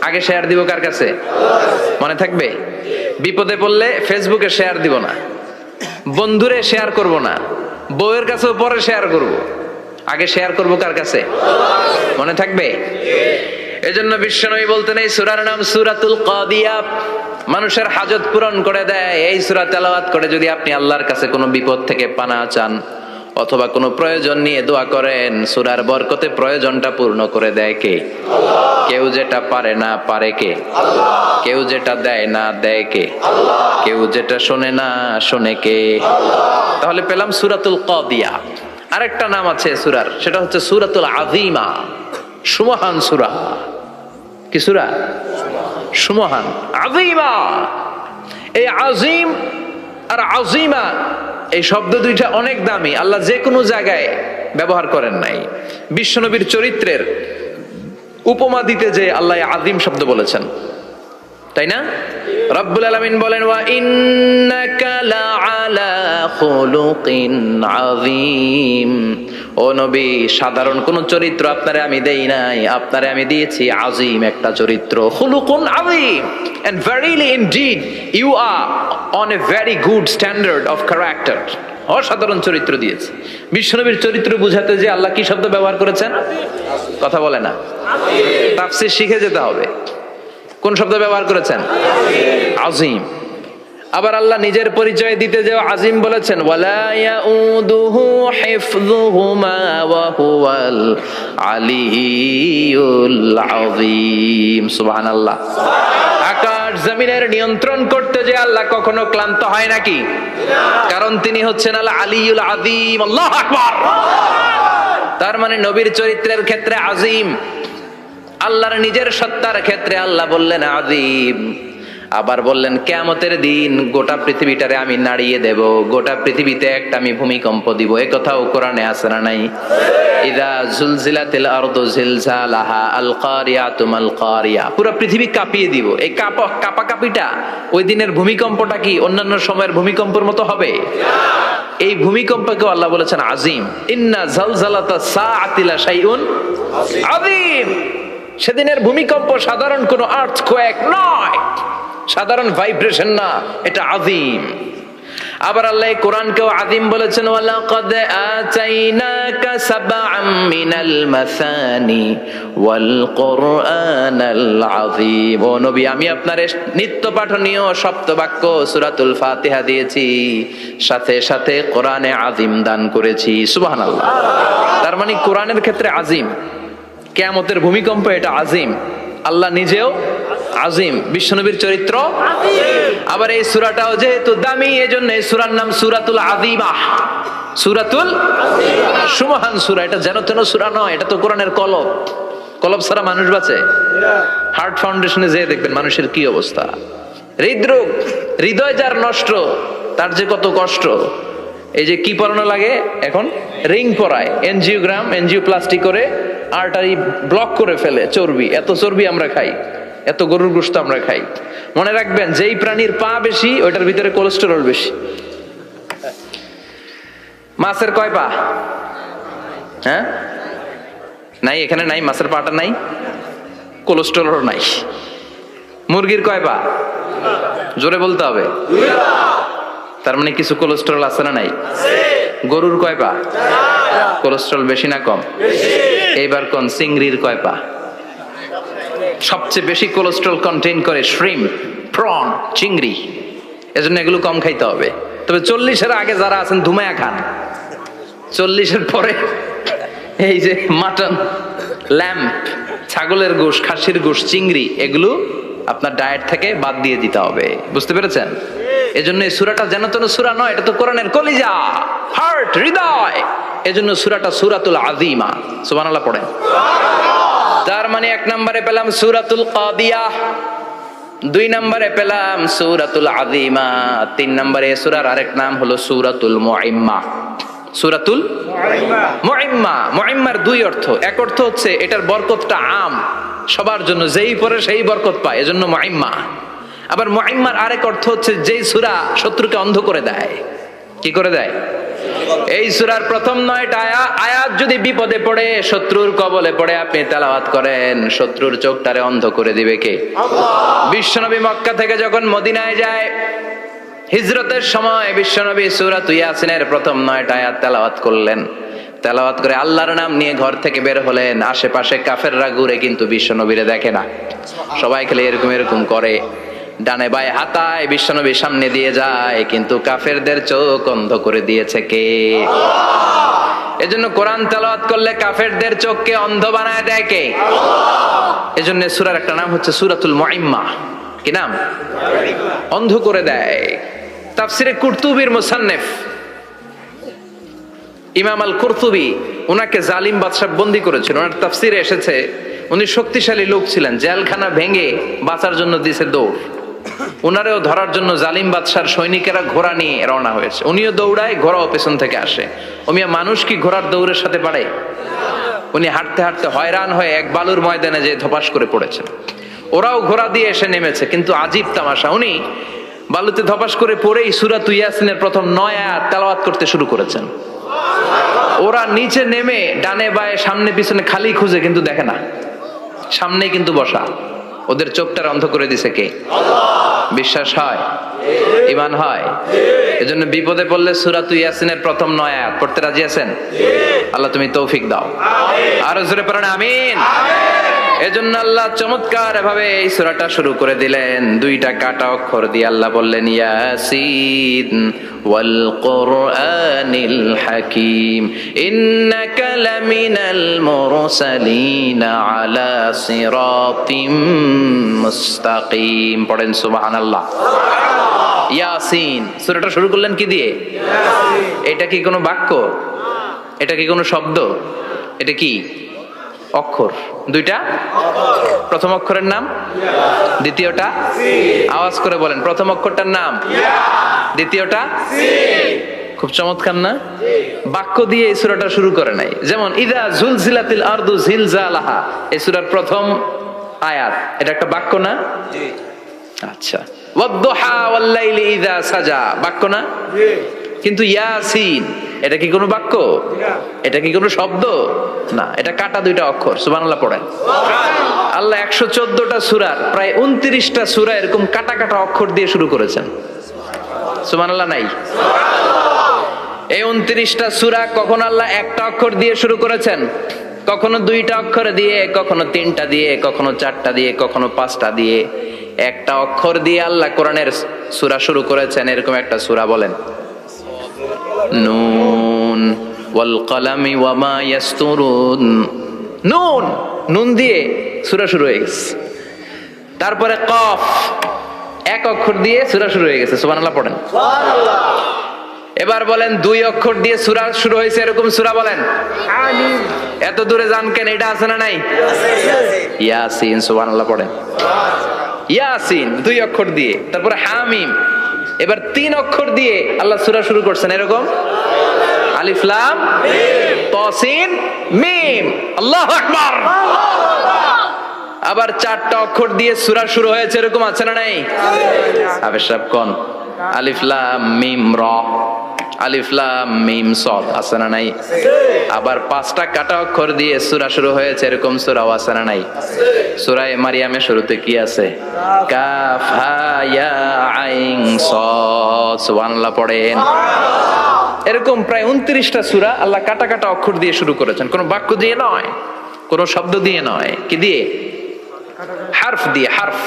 আগে শেয়ার দিব কার কাছে? মনে থাকবে? বিপদে পড়লে ফেসবুকে শেয়ার দিব না, বন্ধুরে শেয়ার করব না, বউয়ের কাছেও পরে শেয়ার করব, আগে শেয়ার করব কার কাছে? মনে থাকবে? এজন্য বিশ্বনবী বলতেন এই সূরার নাম সূরাতুল কাদিয়া, মানুষের হাজত পূরণ করে দেয়। এই সূরা তেলাওয়াত করে যদি আপনি আল্লাহর কাছে কোনো বিপদ থেকে পানা চান অথবা কোনো প্রয়োজন নিয়ে দোয়া করেন, সূরার বরকতে প্রয়োজনটা পূর্ণ করে দেয় কে? কেউ যেটা পারে না পারে কে? কেউ যেটা দেয় না দেয় কে? কেউ যেটা শোনে না শোনে কে? তাহলে পেলাম সূরাতুল কাদিয়া। আরেকটা নাম আছে সূরার, সেটা হচ্ছে সূরাতুল আযীমা, সুমহান সূরা। কি সূরা? সুমহান, আযীমা। এই আযীম আর আযীমা এই শব্দ দুইটা অনেক দামি, আল্লাহ যে কোনো জায়গায় ব্যবহার করেন নাই। বিশ্বনবীর চরিত্রের উপমা দিতে যে আল্লাহ আযীম শব্দ বলেছেন, তাই না? রব্বুল আলামিন বলেন ওয়া ইন্নাকা লাআলা খুলুকিন আযীম। ও নবী, সাধারণ কোন চরিত্র আপনারে আমি দেই নাই, আপনারে আমি দিয়েছি আযীম একটা চরিত্র, খুলুকুন আযীম। And verily indeed you are on a very good standard of character. অসাধারণ চরিত্র দিয়েছে। বিশ্বনবীর চরিত্র বুঝাতে যে আল্লাহ কি শব্দ ব্যবহার করেছেন? কথা বলে না, তাফসীর শিখে যেতে হবে। কোন শব্দ ব্যবহার করেছেন? আযীম। আবার আল্লাহ নিজের পরিচয় দিতে যে আযীম বলেছেন, ওয়ালা ইয়াউদুহু হিফযুহুমা ওয়া হুয়াল আলিয়্যুল আযীম। সুবহানাল্লাহ। আকাশ জমিনের নিয়ন্ত্রণ করতে যে আল্লাহ কখনো ক্লান্ত হয় নাকি? কারণ তিনি হচ্ছেন আল আলিয়্যুল আযীম। আল্লাহু আকবার। তার মানে নবীর চরিত্রের ক্ষেত্রে আযীম, আল্লাহর নিজের সত্তার ক্ষেত্রে আল্লাহ বললেন আযীম। আবার বললেন কিয়ামতের দিন গোটা পৃথিবীটারে আমি নাড়িয়ে দেব, গোটা পৃথিবীতে একটা আমি ভূমিকম্প দিব। এই কথাও কোরআনে আছে না নাই? ইযা জুলজিলাতিল আরদু জিলজালাহা আল কারিয়াতু মাল কারিয়া। পুরো পৃথিবী কাঁপিয়ে দিব। এই কাঁপাকাঁপিটা ওই দিনের ভূমিকম্পটা কি অন্যান্য সময়ের ভূমিকম্পের মতো হবে? এই ভূমিকম্পকে আল্লাহ বলেছেন আযীম। ইন্না জালজালাতাস সাআতি লা শাইউন আযীম। সেদিনের ভূমিকম্প সাধারণ কোনো আর্থকোয়েক নয়, সাধারণ ভাইব্রেশন না, এটা আযীম। আবার আল্লাহ কোরআনকেও আযীম বলেছেন, ওয়ালাকাদ আতাইনাকা সাবআম মিনাল মাসানি ওয়াল কুরআনাল আযীম। ও নবী, আমি আপনার নিত্য পাঠনীয় সপ্তবাক্য সূরাতুল ফাতিহা দিয়েছি, সাথে সাথে কোরআনে আযীম দান করেছি। সুবহানাল্লাহ। তার মানে কোরআনের ক্ষেত্রে আযীম, কিয়ামতের ভূমিকম্প এটা আযীম, আল্লাহ নিজেও আযীম, বিশ্বনবীর চরিত্র আযীম। আবার এই সূরাটাও যেহেতু দামি, এজন্য এই সূরার নাম সূরাতুল আযীমা, সূরাতুল আযীমা, সুমহান সূরা। এটা যেন তেন সূরা নয়, এটা তো কোরআনের কলব। কলব ছাড়া মানুষ বাঁচে? হার্ট ফাউন্ডেশনে যেয়ে দেখবেন মানুষের কি অবস্থা। হৃদরোগ, হৃদয় যার নষ্ট, তার যে কত কষ্ট। এই যে কি পরানো লাগে এখন? রিং পরায়, এনজিওপ্লাস্টি করে আর্টারি ব্লক করে ফেলে। চর্বি, এত চর্বি আমরা খাই, এত গরুর গোশত আমরা খাই। মনে রাখবেন, যেই প্রাণীর পা বেশি ওইটার ভিতরে কোলেস্টেরল বেশি। মাছের কয় পা? হ্যাঁ, নাই, এখানে নাই, মাছের পাটা নাই, কোলেস্টেরল নাই। মুরগির কয় পা? জোরে বলতে হবে। তার মানে কিছু কোলেস্টেরল আছে না নাই? গরুর কয় পা? কোলেস্টেরল বেশি না কম? এইবার কোন চিংড়ির কয় পা? সবচেয়ে বেশি কোলেস্টেরল কন্টেইন করে শ্রিম্প, প্রন, চিংড়ি। এজন্য এগুলো কম খাইতে হবে। তবে 40-এর আগে যারা আছেন ধুমায়া খান, 40-এর পরে এই যে মাটন, ল্যাম্প, ছাগলের গোশ, খাসির গোশ, চিংড়ি, এগুলো আপনার ডায়েট থেকে বাদ দিয়ে দিতে হবে। বুঝতে পেরেছেন? এজন্য এই সূরাটা যেন তেন সূরা নয়, এটা তো কোরআনের কলিজা, হার্ট, হৃদয়। এজন্য সূরাটা সূরাতুল আযীমা। সুবহানাল্লাহ পড়েন। তার মানে 1 নম্বরে পেলাম সূরাতুল কাদিয়া, 2 নম্বরে পেলাম সূরাতুল আযীমা, 3 নম্বরে সূরার আরেক নাম হলো সূরাতুল মুইম্মা। সূরাতুল মুইম্মা। মুইম্মার দুই অর্থ, এক অর্থ হচ্ছে এটার বরকতটা আম, সবার জন্য, যেই পড়ে সেই বরকত পায়, এজন্য মুইম্মা। আবার মুইম্মার আরেক অর্থ হচ্ছে যেই সূরা শত্রুকে অন্ধ করে দেয়। কি করে দেয়? এই সূরার প্রথম 9টা আয়াত যদি বিপদে পড়ে, শত্রুর কবলে পড়ে আপনি তেলাওয়াত করেন, শত্রুর চোখটারে অন্ধ করে দিবে কে? আল্লাহ। বিশ্বনবী মক্কা থেকে যখন মদিনায় যায়, হিজরতের সময় বিশ্বনবী সূরাত ইয়াসিনের প্রথম 9টা আয়াত তেলাওয়াত করলেন। তেলাওয়াত করে আল্লাহর নাম নিয়ে ঘর থেকে বের হলেন। আশেপাশে কাফেররা ঘুরে কিন্তু বিশ্বনবীরে দেখে না, সবাই খেলে এরকম এরকম করে, ডানে বায়ে হাতায়, বিশ্বনবী সামনে দিয়ে যায়, কিন্তু কাফেরদের চোখ অন্ধ করে দিয়েছে কে? আল্লাহ। এজন্য কোরআন তেলাওয়াত করলে কাফেরদের চোখকে অন্ধ বানায় দেয় কে? আল্লাহ। এজন্য সূরার একটা নাম হচ্ছে সূরাতুল মুইম্মা। কি নাম? অন্ধ করে দেয়। তাফসিরে কুরতুবির মুসান্নিফ ইমাম আল কুরতুবি, উনাকে জালিম বাদশা বন্দী করেছিল। ওনার তাফসিরে এসেছে উনি শক্তিশালী লোক ছিলেন, জেলখানা ভেঙে বাঁচার জন্য দিয়েছে দৌড়। উনারেও ধরার জন্য জালিম বাদশার সৈনিকেরা ঘোড়া নিয়ে রওনা হয়েছে, উনিও দৌড়ায়, ঘোড়াও পেছন থেকে আসে। ওমিয়া মানুষ কি ঘোড়ার দৌড়ের সাথে পারে? উনি হাঁটতে হাঁটতে হয়রান হয়ে এক বালুর ময়দানে যে ধপাস করে পড়েছেন। ওরাও ঘোড়া দিয়ে এসে নেমেছে, কিন্তু আজীব তামাশা, উনি বালুতে ধপাস করে পড়েই সূরাত ইয়াসিনের প্রথম 9 আয়াত তেলাওয়াত করতে শুরু করেছেন। ওরা নিচে নেমে ডানে বায়ে সামনে পিছনে খালি খুঁজে, কিন্তু দেখে না, সামনেই কিন্তু বসা। ওদের চোখটার অন্ধ করে দিছে কে? আল্লাহ। বিশ্বাস হয়? ঈমান হয়? এজন্য বিপদে পড়লে সূরাত ইয়াসিনের প্রথম 9 আয়াত পড়তে রাজি আছেন? আল্লাহ তুমি তৌফিক দাও। আরো জোরে পড়েন আমিন। এজন্য আল্লাহ চমৎকার ভাবে এই সূরাটা শুরু করে দিলেন। 2টা কাটা অক্ষর দিয়ে আল্লাহ বললেন ইয়াসিন ওয়াল কুরআনিল হাকীম ইন্নাকা লামিনাল মুরসালিন আলা সিরাতিম মুস্তাকিম। পড়েন সুবহানাল্লাহ। ইয়াসিন সূরাটা শুরু করলেন কি দিয়ে? ইয়াসিন। এটা কি কোনো বাক্য? এটা কি কোনো শব্দ? এটা কি অক্ষর? 2টা প্রথম অক্ষরের নাম, দ্বিতীয়টা আওয়াজ করে বলেন, প্রথম অক্ষরটার নাম, দ্বিতীয়টা। খুব চমৎকার না? বাক্য দিয়ে এই সূরাটা শুরু করে নাই। যেমন ইযা জুলজিলাতিল আরদু জিলজালাহা, এই সূরার প্রথম আয়াত, এটা একটা বাক্য না? আচ্ছা। ওয়াদ-দুহা ওয়াল-লাইলি ইযা সাজা, বাক্য না? কিন্তু ইয়াসিন এটা কি কোনো বাক্য? এটা কি কোনো শব্দ? না, এটা কাটা 2টা অক্ষর। সুবহানাল্লাহ পড়েন। আল্লাহ 114টা সূরার প্রায় 29টা সূরা এরকম কাটা কাটা অক্ষর দিয়ে শুরু করেছেন। সুবহানাল্লাহ নাই? এই 29টা সূরা কখনো আল্লাহ একটা অক্ষর দিয়ে শুরু করেছেন, কখনো 2টা অক্ষর দিয়ে, কখনো 3টা দিয়ে, কখনো 4টা দিয়ে, কখনো 5টা দিয়ে। একটা অক্ষর দিয়ে আল্লাহ কোরআনের সূরা শুরু করেছেন। এরকম একটা সূরা বলেন, নুন ওয়াল কলামি ওয়া মা ইয়াসতুরুন। নুন, নুন দিয়ে সূরা শুরু হয়ে গেছে। তারপরে কফ, এক অক্ষর দিয়ে সূরা শুরু হয়ে গেছে। সুবহানাল্লাহ পড়েন। সুবহানাল্লাহ। এবার বলেন 2 অক্ষর দিয়ে সূরা শুরু হয়েছে এরকম সূরা বলেন। আমিন। এত দূরে যান কেন? এটা আছে না নাই? ইয়াসিন। সুবহানাল্লাহ পড়েন। ইয়াসিন 2 অক্ষর দিয়ে। তারপরে হামিম। এবার 3 অক্ষর দিয়ে আল্লাহ সূরা শুরু করছেন এরকম, আলিফ লাম মিম তা সিন মিম। আল্লাহু আকবার। আবার 4টা অক্ষর দিয়ে সূরা শুরু হয়েছে এরকম আছে না নাই? আবে সব কোন? আলিফ লাম মিম রা, আলিফ লাম মিম সাদ আছে না নাই? আবার 5টা কাটা অক্ষর দিয়ে সূরা শুরু হয়েছে এরকম সূরাও আছে না নাই? সূরা মারিয়ামের শুরুতে কি আছে? কাফ হা ইয়া আইন সাদ। সুবহানাল্লাহ পড়েন। এরকম প্রায় 29টা সূরা আল্লাহ কাটা কাটা অক্ষর দিয়ে শুরু করেছেন, কোনো বাক্য দিয়ে নয়, কোনো শব্দ দিয়ে নয়। কি দিয়ে? হারফ দিয়ে। হারফ,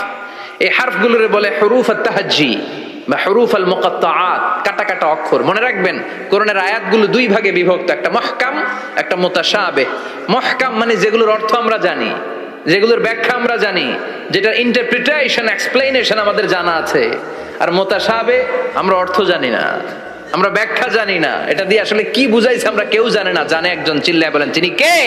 এই হারফগুলোরে বলে হুরুফ আত-তাহাজ্জি বা হুরুফ আল মুকাত্তাআত, কাটা কাটা অক্ষর। মনে রাখবেন কোরআনের আয়াতগুলো 2 ভাগে বিভক্ত, একটা মুহকাম, একটা মুতাশাবিহ। মুহকাম মানে যেগুলোর অর্থ আমরা জানি, যেগুলোর ব্যাখ্যা আমরা জানি, যেটা ইন্টারপ্রিটেশন এক্সপ্লেনেশন আমাদের জানা আছে। আর মুতাশাবিহ আমরা অর্থ জানি না। আমরা ব্যাখ্যা জানি না, এটা দিয়ে আসলে কি বুঝাইছে আমরা কেউ জানে না। জানে একজন, চিল্লায় বলেন তিনি কে?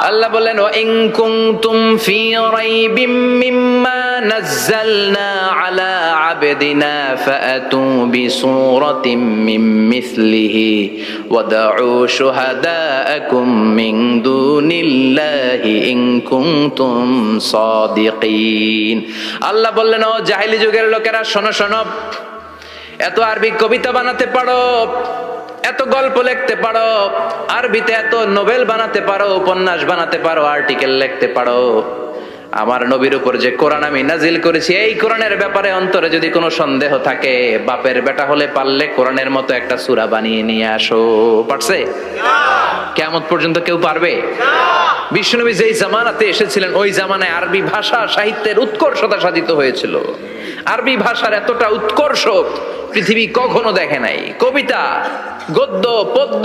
আল্লাহ বলেন ওয়া ইন কুনতুম ফি রাইবিম মিম্মা নাযালনা আলা আবদিনা ফাআতু বিসূরাতিন মিন মিসলিহি ওয়াদউ শুহাদাআকুম মিন দুনিল্লাহি ইন কুনতুম সাদিকিন। আল্লাহ বললেন ও জাহেলি যুগের লোকেরা, শোনো শোনো, এত আরবি কবিতা বানাতে পারো, এত গল্প লিখতে পারো, আরবিতে এত নোবেল বানাতে পারো, উপন্যাস বানাতে পারো, আর্টিকেল লিখতে পারো, আমার নবীর উপর যে কোরআন আমি নাজিল করেছি এই কোরআনের ব্যাপারে অন্তরে যদি কোনো সন্দেহ থাকে, বাপের বেটা হলে পারলে কোরআনের মতো একটা সূরা বানিয়ে নিয়ে আসো। পারছে? কিয়ামত পর্যন্ত কেউ পারবে? বিশ্বনবী যেই জামানাতে এসেছিলেন ওই জামানায় আরবি ভাষা সাহিত্যের উৎকর্ষতা সাধিত হয়েছিল। আরবি ভাষার এতটা উৎকর্ষ পৃথিবী কখনো দেখে নাই। কবিতা, গদ্য, পদ্য,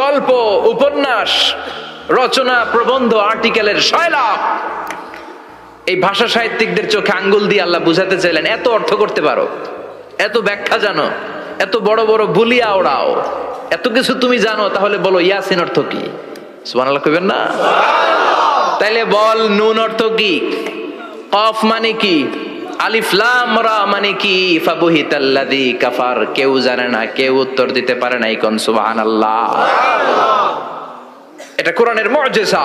গল্প, উপন্যাস, রচনা, প্রবন্ধ, আর্টিকেলের শৈলাপ। এই ভাষা সাহিত্যিকদের চোখে আঙ্গুল দিয়ে আল্লাহ বুঝাতে চাইলেন, এত অর্থ করতে পারো, এত ব্যাখ্যা জানো, এত বড় বড় বুলিয়া ওড়াও, এত কিছু তুমি জানো, তাহলে বলো ইয়াসিন অর্থ কি? সুবহানাল্লাহ কইবেন না? তাইলে বল নুন অর্থ কি, কফ মানে কি, আলিফ লাম রা মানে কি, ফাবুহিতাল্লাযী কাফার। কেউ জানে না, কেউ উত্তর দিতে পারে না। কোন সুবহানাল্লাহ। এটা কোরআনের মুজিজা,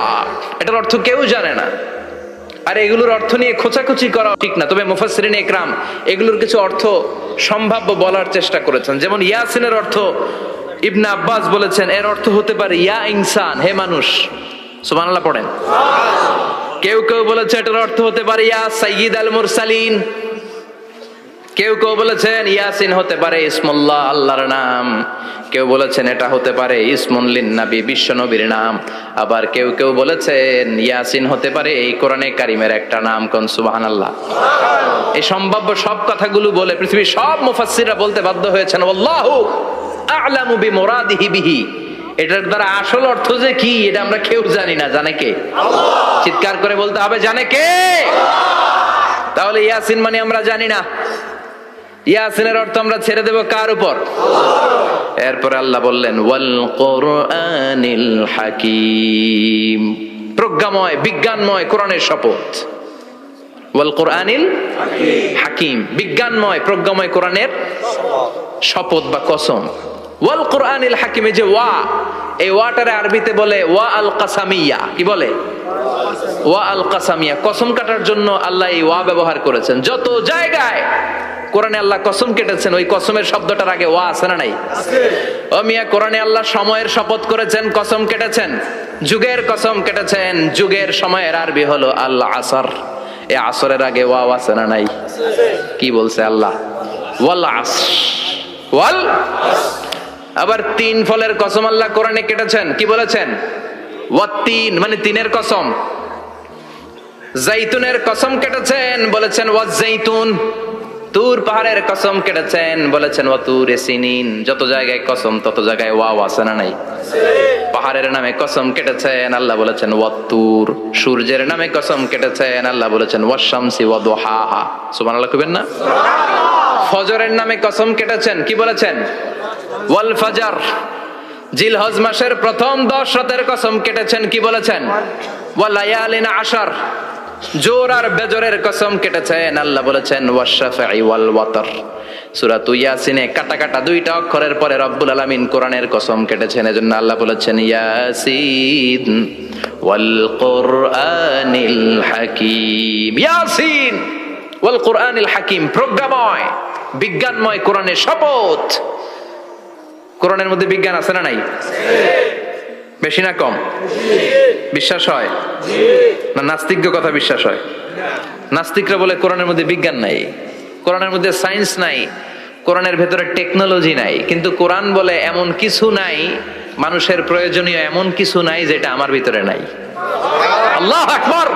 এটার অর্থ কেউ জানে না। আর এগুলোর অর্থ নিয়ে খোঁচাখুচি করা ঠিক না। তবে মুফাসসিরিন ইকরাম এগুলোর কিছু অর্থ সম্ভাব্য বলার চেষ্টা করেছেন। যেমন ইয়াসিনের অর্থ ইবনে আব্বাস বলেছেন এর অর্থ হতে পারে ইয়া ইনসান, হে মানুষ। সুবহানাল্লাহ পড়েন। কেউ কেউ বলেছে এটার অর্থ হতে পারে ইয়া সাইয়্যিদ আল মুরসালিন। কেউ কেউ বলেছেন ইয়াসিন হতে পারে ইসমুল্লাহ, আল্লাহর নাম। কেউ বলেছেন এটা হতে পারে ইসমুন লিন নবী, বিশ্ব নবীর নাম। আবার কেউ কেউ বলেছেন ইয়াসিন হতে পারে এই কোরআনে কারিমের একটা নাম। কোন সুবহানাল্লাহ। এই সম্ভাব্য সব কথাগুলো বলে পৃথিবীর সব মুফাসসিররা বলতে বাধ্য হয়েছেন আল্লাহু আ'লামু বিমুরাদিহি বিহি। এটার দ্বারা আসল অর্থ যে কি এটা আমরা কেউ জানি না। জানে কে? আল্লাহ। চিৎকার করে বলতে হবে জানে কে? আল্লাহ। তাহলে ইয়াসিন মানে আমরা জানি না। ইয়াসিনের অর্থ আমরা ছেড়ে দেব কার উপর? আল্লাহ। এরপর আল্লাহ বললেন ওয়াল কুরআনিল হাকীম, প্রজ্ঞাময় বিজ্ঞানময় কোরআনের শপথ। ওয়াল কুরআনিল হাকীম, বিজ্ঞানময় প্রজ্ঞাময় কোরআনের শপথ বা কসম। ওয়াল কুরআনিল হাকিমে যে ওয়া, এই ওয়াটারে আরবিতে বলে ওয়া আল কাসামিয়া। কি বলে? ওয়া আল কাসামিয়া। কসম কাটার জন্য আল্লাহ এই ওয়া ব্যবহার করেছেন। যত জায়গায় কোরআনে আল্লাহ কসম কেটেছেন ওই কসমের শব্দটার আগে ওয়া আছে না নাই? আছে। ও মিয়া, কোরআনে আল্লাহ সময়ের শপথ করেছেন, কসম কেটেছেন, যুগের কসম কেটেছেন। যুগের সময়ের আরবি হলো আল আসর। এই আসরের আগে ওয়া আছে না নাই? কি বলছে আল্লাহ? ওয়াল আসর, ওয়াল। আবার তিন ফলের কসম আল্লাহ কোরআনে কেটেছেন। কি বলেছেন? ওয়াত্তিন মানে তিনের কসম। জাইতুনের কসম কেটেছেন, বলেছেন ওয়াজ্জাইতুন। তুর পাহাড়ের কসম কেটেছেন, বলেছেন ওয়াতুর সিনিন। যত জায়গায় কসম তত জায়গায় ওয়াও আছে না নাই? পাহাড়ের নামে কসম কেটেছেন, আল্লাহ বলেছেন ওয়াতুর। সূর্যের নামে কসম কেটেছেন, আল্লাহ বলেছেন ওয়াশ-শামসি ওয়াদুহাহা। সুবহানাল্লাহ কইবেন না? ফজরের নামে কসম কেটেছেন। কি বলেছেন? ওয়াল ফাজর। জিলহজ মাসের প্রথম 10 রাতের কসম কেটেছেন। কি বলেছেন? ওয়া লায়ালিন আশর। জোর আর বেজরের কসম কেটেছেন, আল্লাহ বলেছেন ওয়াশ-শাফঈ ওয়াল ওয়াতর। সূরা ইয়াসিনে কাটা কাটা দুইটা অক্ষরের পরে রব্বুল আলামিন কোরআনের কসম কেটেছেন। এজন্য আল্লাহ বলেছেন ইয়াসিন ওয়াল কুরআনিল হাকীম। ইয়াসিন ওয়াল কুরআনিল হাকীম, প্রজ্ঞাময় বিজ্ঞানময় কোরআনের শপথ। কোরআনের মধ্যে বিজ্ঞান আছে না নাই? বেশি না কম? বিশ্বাস হয় না? নাস্তিকদের কথা বিশ্বাস হয়? নাস্তিকরা বলে কোরআনের মধ্যে বিজ্ঞান নাই, কোরআনের মধ্যে সায়েন্স নাই, কোরআনের ভেতরে টেকনোলজি নাই। কিন্তু কোরআন বলে এমন কিছু নাই, মানুষের প্রয়োজনীয় এমন কিছু নাই যেটা আমার ভিতরে নাই। আল্লাহু আকবার।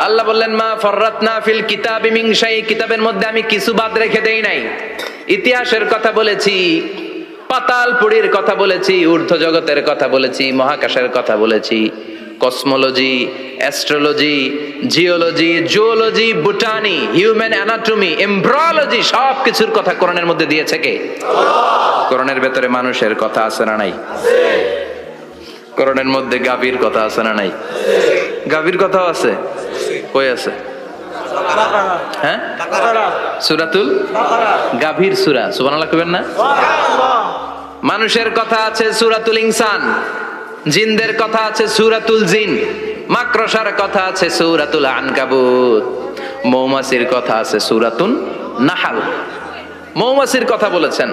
আল্লাহ বললেন মা ফাররাতনা ফিল কিতাবি মিন শাই, কিতাবের মধ্যে আমি কিছু বাদ রেখে দেই নাই। ইতিহাসের কথা বলেছি, পাতাল পুরীর কথা বলেছি, ঊর্ধ্ব জগতের কথা বলেছি, মহাকাশের কথা বলেছি, cosmology, astrology, geology, zoology, botany, human anatomy, embryology, সব কিছুর কথা কোরআনের মধ্যে দিয়েছে কে? কোরআনের ভেতরে মানুষের কথা আছে না নাই? কোরআনের মধ্যে গাভীর কথা আছে না নাই? গাভীর কথাও আছে। কই আছে? হ্যাঁ, সূরাতুল গাভীর সূরা। সুবহানাল্লাহ কইবেন না? মানুষের কথা আছে সূরাতুল ইনসান, জিনদের কথা আছে সূরাতুল জিন, মাকড়সার কথা আছে সূরাতুল আনকাবুত, মৌমাছির কথা আছে সূরাতুন নাহাল। মৌমাছির কথা বলেছেন,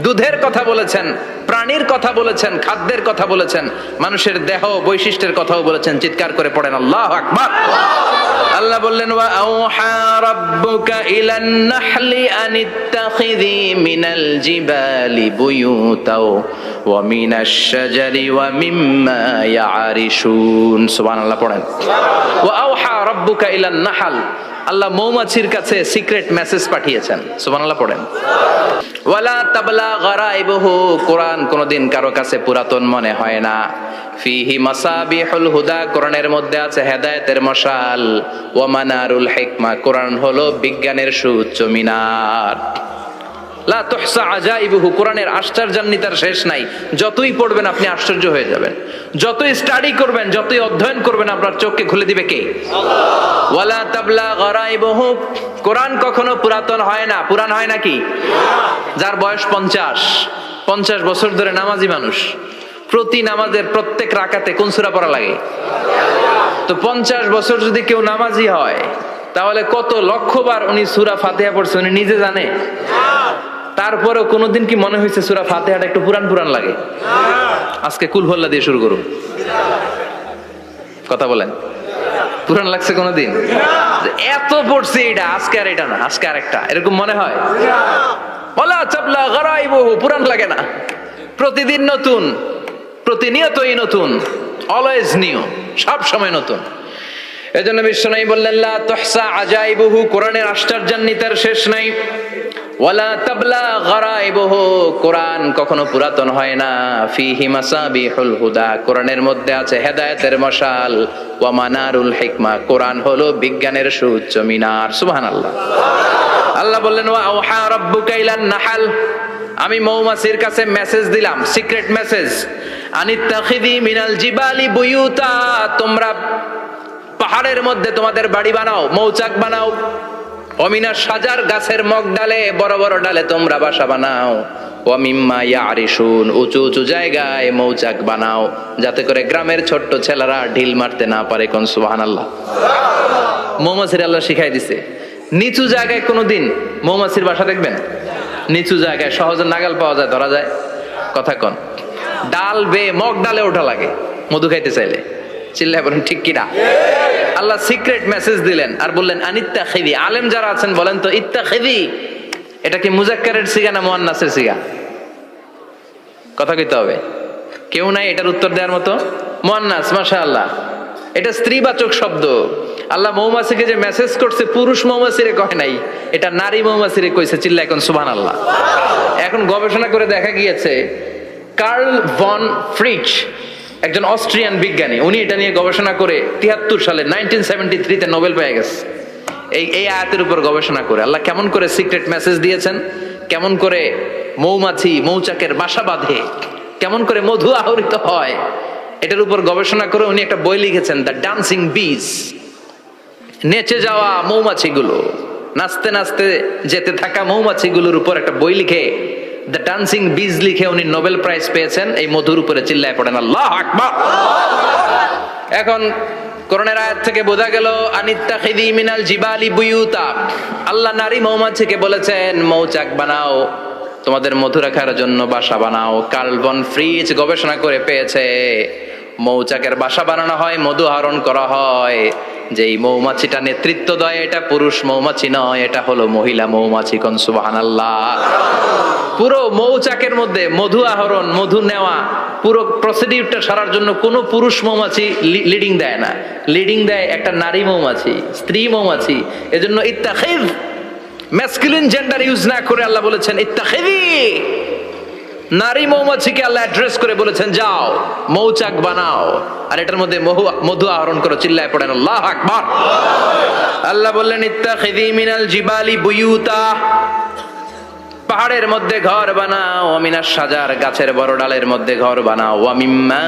দুধের কথা বলেছেন, প্রাণীর কথা বলেছেন, খাদ্যের কথা বলেছেন, মানুষের দেহ বৈশিষ্ট্যের কথাও বলেছেন। চিৎকার করে পড়েন আল্লাহু আকবার। আল্লাহ বললেন ওয়া আওহা রাব্বুকা ইলান নাহলি আনিত্তাখিযি মিনাল জিবালি বুয়ুতাও ওয়া মিনাশ শাজারি ওয়া মিম্মা ইয়ারিশুন। সুবহানাল্লাহ পড়েন। ওয়া আওহা রাব্বুকা ইলান নাহল, আল্লাহ মৌমাছির কাছে সিক্রেট মেসেজ পাঠিয়েছেন। সুবহানাল্লাহ পড়েন। ওয়ালা তাবলা গারাইবহু, কোরআন কোনদিন কারো কাছে পুরাতন মনে হয় না। ফিহি মাসাবিহুল হুদা, কোরআনের মধ্যে আছে হেদায়েতের মশাল। ওয়া মানারুল হিকমা, কোরআন হলো বিজ্ঞানের সুউচ্চ মিনার। লা তুহসা আজাইবুহু, কোরআনের আশ্চর্যান্বিতার শেষ নাই। যতই পড়বেন আপনি আশ্চর্য হয়ে যাবেন, যতই স্টাডি করবেন, যতই অধ্যয়ন করবেন, আপনার চোখকে খুলে দিবে কে? আল্লাহ। ওয়ালা তাবলা গারাইবুহু, কোরআন কখনো পুরাতন হয় না। পুরান হয় নাকি? যার বয়স 50 বছর ধরে নামাজি মানুষ, প্রতি নামাজের প্রত্যেক রাকাতে কোন সূরা পড়া লাগে? তো 50 বছর যদি কেউ নামাজি হয়, তাহলে কত লক্ষবার উনি সূরা ফাতিহা পড়ছে উনি নিজে জানে? তারপরেও কোনোদিন কি মনে হয়েছে সূরা ফাতিহাটা একটু পুরান পুরান লাগে? আজকে কুল হল্লা দিয়ে শুরু করুন। কথা বলেন, পুরান লাগছে কোনোদিন? এত পড়ছে এটা, আজকে আর এটা না, আজকে আর একটা, এরকম মনে হয়? ওয়ালা তাবলা গারাইবুহু, পুরান লাগে না। প্রতিদিন নতুন, প্রতিনিয়তই নতুন, অলওয়েজ নিউ, সব সময় নতুন। এজন্য বিশ্বনবী বললেন লা তুহসা আজাইবুহু, কোরআনের আশ্চর্যান্বিতার শেষ নাই। ওয়ালা তাবলা গারাইবুহু, কোরআন কখনো পুরাতন হয় না। ফিহি মাসাবিহুল হুদা, কোরআনের মধ্যে আছে হেদায়েতের মশাল। ওয়া মানারুল হিকমা, কোরআন হলো বিজ্ঞানের সুউচ্চ মিনার। সুবহানাল্লাহ। আল্লাহ বললেন ওয়া আওহা রাব্বুকা ইলান নাহাল, আমি মৌমাছির কাছে মেসেজ দিলাম, সিক্রেট মেসেজ। আনিত্তাখিযি মিনাল জিবালি বুয়ুতা, তোমরা পাহাড়ের মধ্যে তোমাদের বাড়ি বানাও, মৌচাক বানাও। অমিনা সাজার, গাছের মগ ডালে, বড় বড় ডালে তোমরা বাসা বানাও। ওয়া মিম্মা ইয়ারিশুন, উঁচু উঁচু জায়গায় মৌচাক বানাও, যাতে করে গ্রামের ছোট্ট ছেলেরা ঢিল মারতে না পারে। কোন সুবহানাল্লাহ। মৌমাছির আল্লাহ শিখাই দিছে। নিচু জায়গায় কোনোদিন মৌমাছির বাসা দেখবেন? নিচু জায়গায় সহজে নাগাল পাওয়া যায়, ধরা যায়। কথা কন। ডাল বে মগ ডালে ওঠা লাগে মধু খাইতে চাইলে। চিল্লায় বলেন ঠিক কিনা? আল্লাহ সিক্রেট মেসেজ দিলেন আর বললেন আনিত্তাখিযি। আলেম যারা আছেন বলেন তো, ইত্তাখিযি এটা কি মুজাক্কারের সিগা না মুয়ান্নাসের সিগা? কথা কইতে হবে। কেউ নাই এটার উত্তর দেওয়ার মতো? মুয়ান্নাস, মাশাআল্লাহ। এটা স্ত্রীবাচক শব্দ। আল্লাহ মৌমাছিকে যে মেসেজ করছে পুরুষ মৌমাছিরে কয় নাই, এটা নারী মৌমাছিরে কইছে। চিল্লায় এখন সুবহানাল্লাহ। এখন গবেষণা করে দেখা গিয়েছে, কার্ল ভন ফ্রিচ, একজন অস্ট্রিয়ান বিজ্ঞানী, উনি এটা নিয়ে গবেষণা করে 73 সালে 1973 নোবেল পেয়ে গেছে। এই আয়াতের উপর গবেষণা করে আল্লাহ কেমন করে সিক্রেট মেসেজ দিয়েছেন, কেমন করে মৌমাছি মৌচাকের বাসা বাঁধে, কেমন করে মধু আহরিত হয়, এটার উপর গবেষণা করে উনি একটা বই লিখেছেন, দ্য ডান্সিং বিজ। নেচে যাওয়া মৌমাছিগুলো, নাচতে নাচতে যেতে থাকা মৌমাছিগুলোর উপর একটা বই লিখে, দ্য ডান্সিং বিজ লিখে উনি নোবেল প্রাইজ পেয়েছেন এই মধুর উপরে। চিল্লায় পড়েন আল্লাহু আকবার। এখন কোরআনের আয়াত থেকে বোঝা গেল আনিত্তাখিযি মিনাল জিবালি বুয়ুতা, আল্লাহ নারী মৌমাছিকে বলেছেন মৌচাক বানাও, তোমাদের মধু রাখার জন্য বাসা বানাও। কার্ল ভন ফ্রিচ গবেষণা করে পেয়েছে মৌচাকের বাসা বানানো হয়, মধু আহরণ করা হয়, যেই মৌমাছিটা নেতৃত্ব দেয় এটা পুরুষ মৌমাছি নয়, এটা হলো মহিলা মৌমাছি। কোন সুবহানাল্লাহ। পুরো মৌচাকের মধ্যে মধু আহরণ, মধু নেওয়া, পুরো প্রসিডিউরটা সারার জন্য কোনো পুরুষ মৌমাছি লিডিং দেয় না, লিডিং দেয় একটা নারী মৌমাছি, স্ত্রী মৌমাছি। এজন্য ইত্তাখিয, ম্যাসকুলিন জেন্ডার ইউজ না করে আল্লাহ বলেছেন ইত্তাখিযি। নারী মৌমাছিকে আল্লাহ অ্যাড্রেস করে বলেছেন যাও মৌচাক বানাও আর এটার মধ্যে মধু আহরণ করো। চিল্লায় পড়েন আল্লাহু আকবার। আল্লাহ বললেন ইত্তাখিযী মিনাল জিবালি বুয়ুতা, পাহাড়ের মধ্যে ঘর বানাও, মিনাশ শাজার গাছের বড় ডালের মধ্যে ঘর বানাও, ওয়া মিম্মা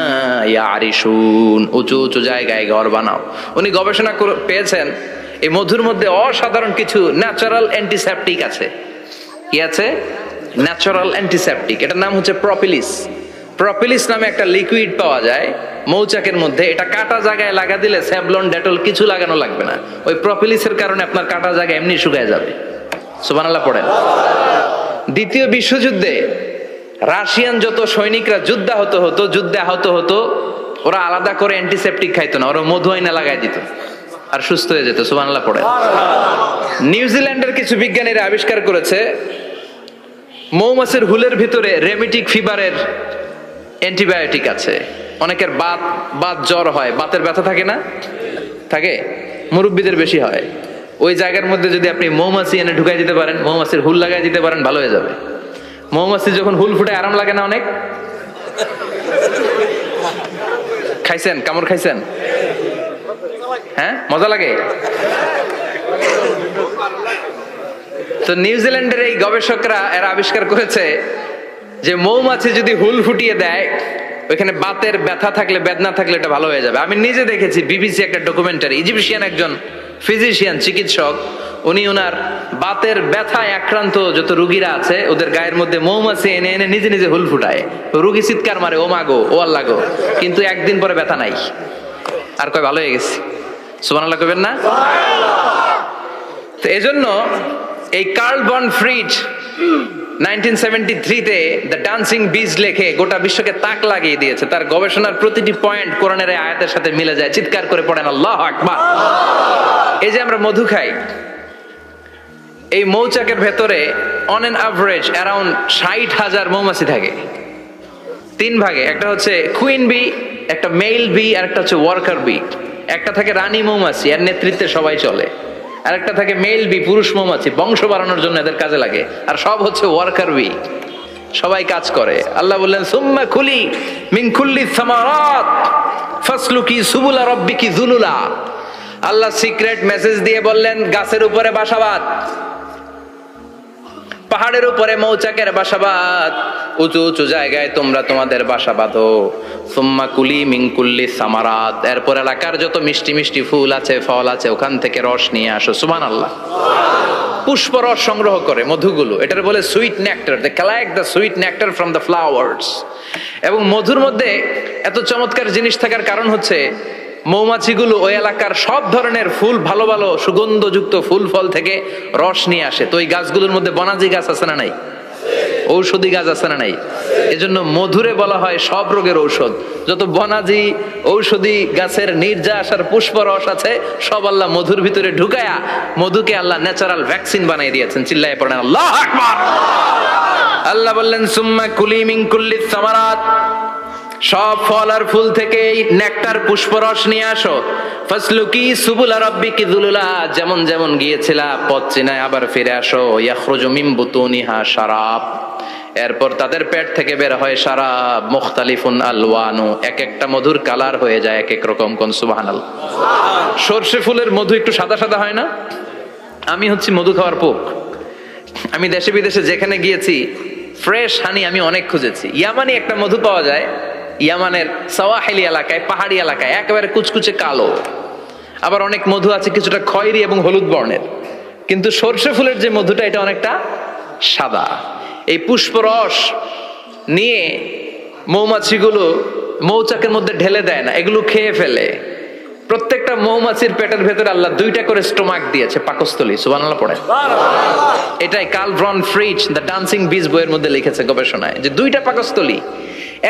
ইয়ারিশুন উঁচু উঁচু জায়গায় ঘর বানাও। উনি গবেষণা পেয়েছেন এই মধুর মধ্যে অসাধারণ কিছু ন্যাচারাল অ্যান্টিসেপটিক আছে। কি আছে? Natural antiseptic. এটার নাম হচ্ছে প্রপিলিস। প্রপিলিস নামে একটা লিকুইড পাওয়া যায় মৌচাকের মধ্যে। এটা কাটা জায়গায় লাগা দিলে স্যাভলন ডেটল কিছু লাগানো লাগবে না। ওই প্রপিলিসের কারণে আপনার কাটা জায়গা এমনি শুকায় যাবে। সুবহানাল্লাহ পড়েন। দ্বিতীয় বিশ্বযুদ্ধে রাশিয়ান যত সৈনিকরা যুদ্ধে আহত হতো ওরা আলাদা করে অ্যান্টিসেপটিক খাইতো না, ওরা মধু আইনা লাগাই দিত আর সুস্থ হয়ে যেত। সুবহানাল্লাহ পড়েন। নিউজিল্যান্ডের কিছু বিজ্ঞানীরা আবিষ্কার করেছে মৌমাছির হুলের ভিতরে রেমিটিক ফিভারের অ্যান্টিবায়োটিক আছে। অনেকের বাত জ্বর হয়, বাতের ব্যথা থাকে না? থাকে, মুরব্বীদের বেশি হয়। ওই জায়গার মধ্যে যদি আপনি মৌমাছি এনে ঢুকাই দিতে পারেন, মৌমাছির হুল লাগাই দিতে পারেন, ভালো হয়ে যাবে। মৌমাছি যখন হুল ফুটে আরাম লাগে না অনেক? খাইছেন? কামড় খাইছেন? হ্যাঁ, মজা লাগে। তো নিউজিল্যান্ডের এই গবেষকরা এরা আবিষ্কার করেছে যে মৌমাছি যদি হুল ফুটিয়ে দেয় ওইখানে বাতের ব্যথা থাকলে বেদনা থাকলে এটা ভালো হয়ে যাবে। আমি নিজে দেখেছি, বিবিসি একটা ডকুমেন্টারি। ইজিপশিয়ান একজন ফিজিশিয়ান চিকিৎসক, উনি ওনার বাতের ব্যথায় আক্রান্ত যত রোগীরা আছে ওদের গায়ের মধ্যে মৌমাছি এনে এনে নিজে নিজে হুল ফুটায়। রোগী চিৎকার মারে ও মাগো ও আল্লাহ গো, কিন্তু একদিন পরে ব্যথা নাই আর কয় ভালো হয়ে গেছে। সুবহানাল্লাহ কইবেন না? তো এজন্য এই কার্ল বন ফ্রিজ 1973-তে দ্য ডান্সিং বিজ লেখে গোটা বিশ্বকে তাক লাগিয়ে দিয়েছে। তার গবেষণার প্রতিটি পয়েন্ট কোরআনের আয়াতের সাথে মিলে যায়। চিৎকার করে পড়েন আল্লাহু আকবার। এই যে আমরা মধু খাই, এই মৌচাকের ভেতরে অন এন অ্যাভারেজ অ্যারাউন্ড 60,000 মৌমাছি থাকে। তিন ভাগে, একটা হচ্ছে কুইন বি, একটা মেল বি, আর একটা হচ্ছে ওয়ার্কার বি। একটা থাকে রানী মৌমাছি, এর নেতৃত্বে সবাই চলে। আর একটা থাকে মেল বি, পুরুষ মৌমাছি, বংশ বাড়ানোর জন্য এদের কাজে লাগে। আর সব হচ্ছে ওয়ার্কার বি, সবাই কাজ করে। আল্লাহ বললেন সুম্মা কুলি মিন কুল্লি সামারাত ফাসলুকি সুবুলা রাব্বিকি যুলুলা। আল্লাহ সিক্রেট মেসেজ দিয়ে বললেন গাছের উপরে বাসাবাদ, পাহাড়ের উপরে মৌচাকের বাসাবাদ, উঁচু উঁচু জায়গায় তোমরা তোমাদের বাসা বাঁধো। সুম্মা কুলি মিন কুল্লি সামারাত, এরপর এলাকার যত মিষ্টি মিষ্টি ফুল আছে ফল আছে ওখান থেকে রস নিয়ে আসো। সুবহানাল্লাহ। পুষ্প রস সংগ্রহ করে মধুগুলো, এটার বলে sweet nectar. They collect the sweet nectar from the flowers. এবং মধুর মধ্যে এত চমৎকার জিনিস থাকার কারণ হচ্ছে মৌমাছিগুলো ওই এলাকার সব ধরনের ফুল, ভালো ভালো সুগন্ধযুক্ত ফুল ফল থেকে রস নিয়ে আসে। তো ওই গাছগুলোর মধ্যে বনাজি গাছ আছে না নাই? ঔষধি গাছ আছে না নাই? এজন্য মধুরে বলা হয় সব রোগের ঔষধ। যত বনাজি ঔষধি গাছের নির্যাস আর পুষ্প রস আছে সব আল্লাহ মধুর ভিতরে ঢুকায়া মধুকে আল্লাহ ন্যাচারাল ভ্যাকসিন বানিয়ে দিয়েছেন। চিল্লায়ে পড়েন আল্লাহু আকবার। আল্লাহ বললেন সুম্মা কুলি মিন কুল্লি সামারাত, সব ফল আর ফুল থেকে নেকটার পুষ্পরস নিয়ে আসো। ফাসলুকি সুবুলা রাব্বিকি যুলুলা, যেমন যেমন গিয়েছিলা পথ চিনায় আবার ফিরে আসো। ইয়াখরুজু মিন বুতুনিহা শারাব, এরপর তাদের পেট থেকে বের হয় শারাব। মুখতালিফুন আলওয়ানু, এক একটা মধুর কালার হয়ে যায় এক এক রকম। কোন সুবহানাল্লাহ। সরষে ফুলের মধু একটু সাদা সাদা হয় না? আমি হচ্ছি মধু খাওয়ার পোক। আমি দেশে বিদেশে যেখানে গিয়েছি ফ্রেশ হানি আমি অনেক খুঁজেছি। ইয়ামানি একটা মধু পাওয়া যায়, ইয়ামানের সাওয়াহিলি এলাকায়, পাহাড়ি এলাকায়, একেবারে কুচকুচে কালো। আবার অনেক মধু আছে কিছুটা খয়েরি এবং হলুদ বর্ণের। কিন্তু সরষে ফুলের যে মধুটা এটা অনেকটা সাদা। এই পুষ্পরস নিয়ে মৌমাছিগুলো মৌচাকের মধ্যে ঢেলে দেয় না, এগুলো খেয়ে ফেলে। প্রত্যেকটা মৌমাছির পেটের ভেতরে আল্লাহ 2টা করে স্টোমাক দিয়েছে, পাকস্থলী। সুবহানাল্লাহ পড়ে। এটাই Karl von Frisch the dancing bees বইয়ের মধ্যে লিখেছে গবেষণায়, যে 2টা পাকস্থলী।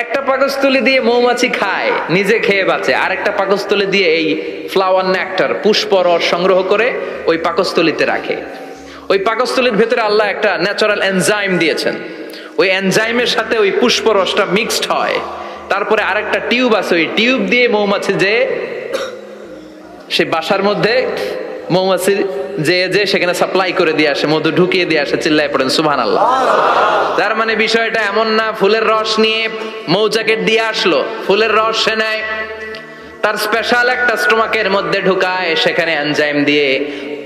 একটা পাকস্থলী দিয়ে মৌমাছি খায়, নিজে খেয়ে বাঁচে। আর একটা পাকস্থলী দিয়ে এই ফ্লাওয়ার নেক্টার পুষ্প রস সংগ্রহ করে ওই পাকস্থলীতে রাখে। ওই পাকস্থলীর ভেতরে আল্লাহ একটা ন্যাচারাল এনজাইম দিয়েছেন। ওই এনজাইমের সাথে ওই পুষ্প রসটা মিক্সড হয়। তারপরে আরেকটা টিউব আছে, ওই টিউব দিয়ে মৌমাছি যে সে বাসার মধ্যে মৌমাছির যে যে সেখানে সাপ্লাই করে দিয়ে আসে, মধু ঢুকিয়ে দিয়ে আসে, চিল্লায় পড়েন সুবহানাল্লাহ। তার মানে বিষয়টা এমন না ফুলের রস নিয়ে মৌচাকের দিয়ে আসলো, ফুলের রস সে নেয়, তার স্পেশাল একটা স্টোমাকের মধ্যে ঢুকায়, সেখানে এনজাইম দিয়ে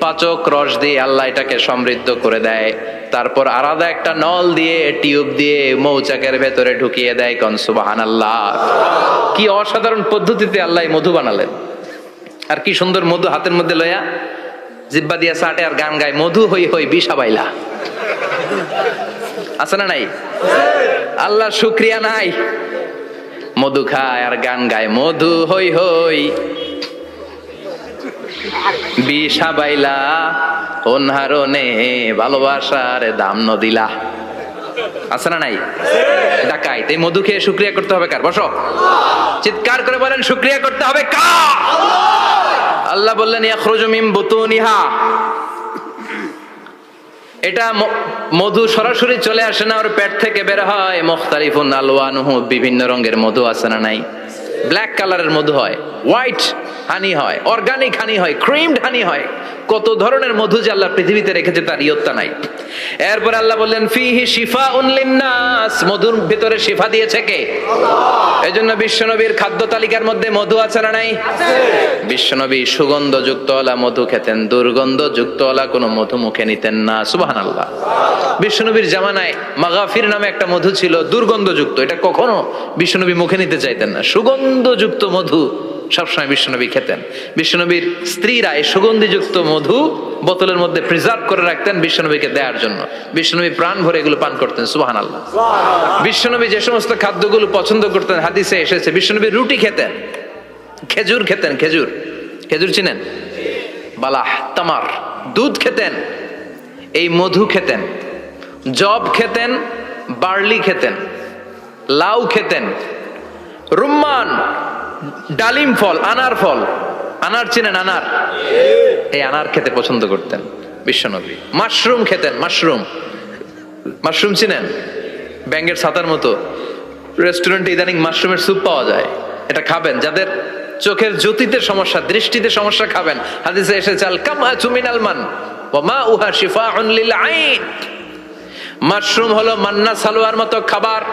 পাচক রস দিয়ে আল্লাহ এটাকে সমৃদ্ধ করে দেয়, তারপর আলাদা একটা নল দিয়ে টিউব দিয়ে মৌচাকের ভেতরে ঢুকিয়ে দেয়। কোন সুবহানাল্লাহ। কি অসাধারণ পদ্ধতিতে আল্লাহ মধু বানালেন, আর কি সুন্দর মধু হাতের মধ্যে লয়া জিব্বা দিয়া চাটে আর গান গায়, মধু হই হই বিষাবাইলা। আছে না নাই? আল্লাহ শুকরিয়া নাই? মধু খায় আর গান গায়, মধু হই হই বিষাবাইলা, অনহারণে ভালোবাসার দাম নদিলা। আছে না নাই? ডাকাই তাই মধু খেয়ে শুকরিয়া করতে হবে কার? বসো, চিৎকার করে বলেন শুকরিয়া করতে হবে কার? আল্লাহ বললেন ইয়াখরুজু মিন বুতুনিহা, এটা মধু সরাসরি চলে আসে না, ওর পেট থেকে বের হয়। মুখতালিফুন আলওয়ানুহু, বিভিন্ন রঙের মধু। আছে না নাই? ব্ল্যাক কালারের মধু হয়, হোয়াইট হানি হয়, অর্গানিক হানি হয়, ক্রিমড হানি হয়, কত ধরনের মধু যে আল্লাহ পৃথিবীতে রেখেছে তার ইয়ত্তা নাই। এরপর আল্লাহ বললেন ফিহি শিফাউন লিন্নাস, মধুর ভিতরে শিফা দিয়েছে কে? এজন্য বিশ্বনবীর খাদ্য তালিকার মধ্যে মধু আছে না নাই? বিশ্বনবী সুগন্ধযুক্ত ওলা মধু খেতেন, দুর্গন্ধযুক্ত ওলা কোনো মধু মুখে নিতেন না। সুবহানাল্লাহ। বিশ্বনবীর জামানায় মাগাফির নামে একটা মধু ছিল, দুর্গন্ধযুক্ত, এটা কখনো বিশ্বনবী মুখে নিতে চাইতেন না। সুগন্ধযুক্ত মধু সবসময় বিশ্বনবী খেতেন। বিশ্বনবীর স্ত্রীরা এই সুগন্ধিযুক্ত মধু বোতলের মধ্যে প্রিজার্ভ করে রাখতেন বিশ্বনবীকে দেওয়ার জন্য। বিশ্বনবী প্রাণ ভরে এগুলো পান করতেন। সুবহানাল্লাহ। বিশ্বনবী যে সমস্ত খাদ্যগুলো পছন্দ করতেন হাদিসে এসেছে, বিশ্বনবী রুটি খেতেন, খেজুর খেতেন, খেজুর, খেজুর চিনেন? বালাহ, তামার, দুধ খেতেন, এই মধু খেতেন, জব খেতেন, বার্লি খেতেন, লাউ খেতেন, রুম্মান, ডালিম ফল, আনার ফল, আনার চিনেন? আনার, এই আনার খেতে পছন্দ করতেন বিশ্বনবী। মাশরুম খেতেন, মাশরুম, মাশরুম চিনেন? ব্যাঙের ছাতার মতো। রেস্টুরেন্টে ইদানিং মাশরুমের স্যুপ পাওয়া যায়, এটা খাবেন। যাদের চোখের জ্যোতিতে সমস্যা, দৃষ্টিতে সমস্যা, খাবেন। হাদিসে এসেছে আল কামআতু মিনাল মান ওয়া মাউহা শিফাউন লিল আইন। মাশরুম হলো মান্না সালোয়ার মতো খাবার।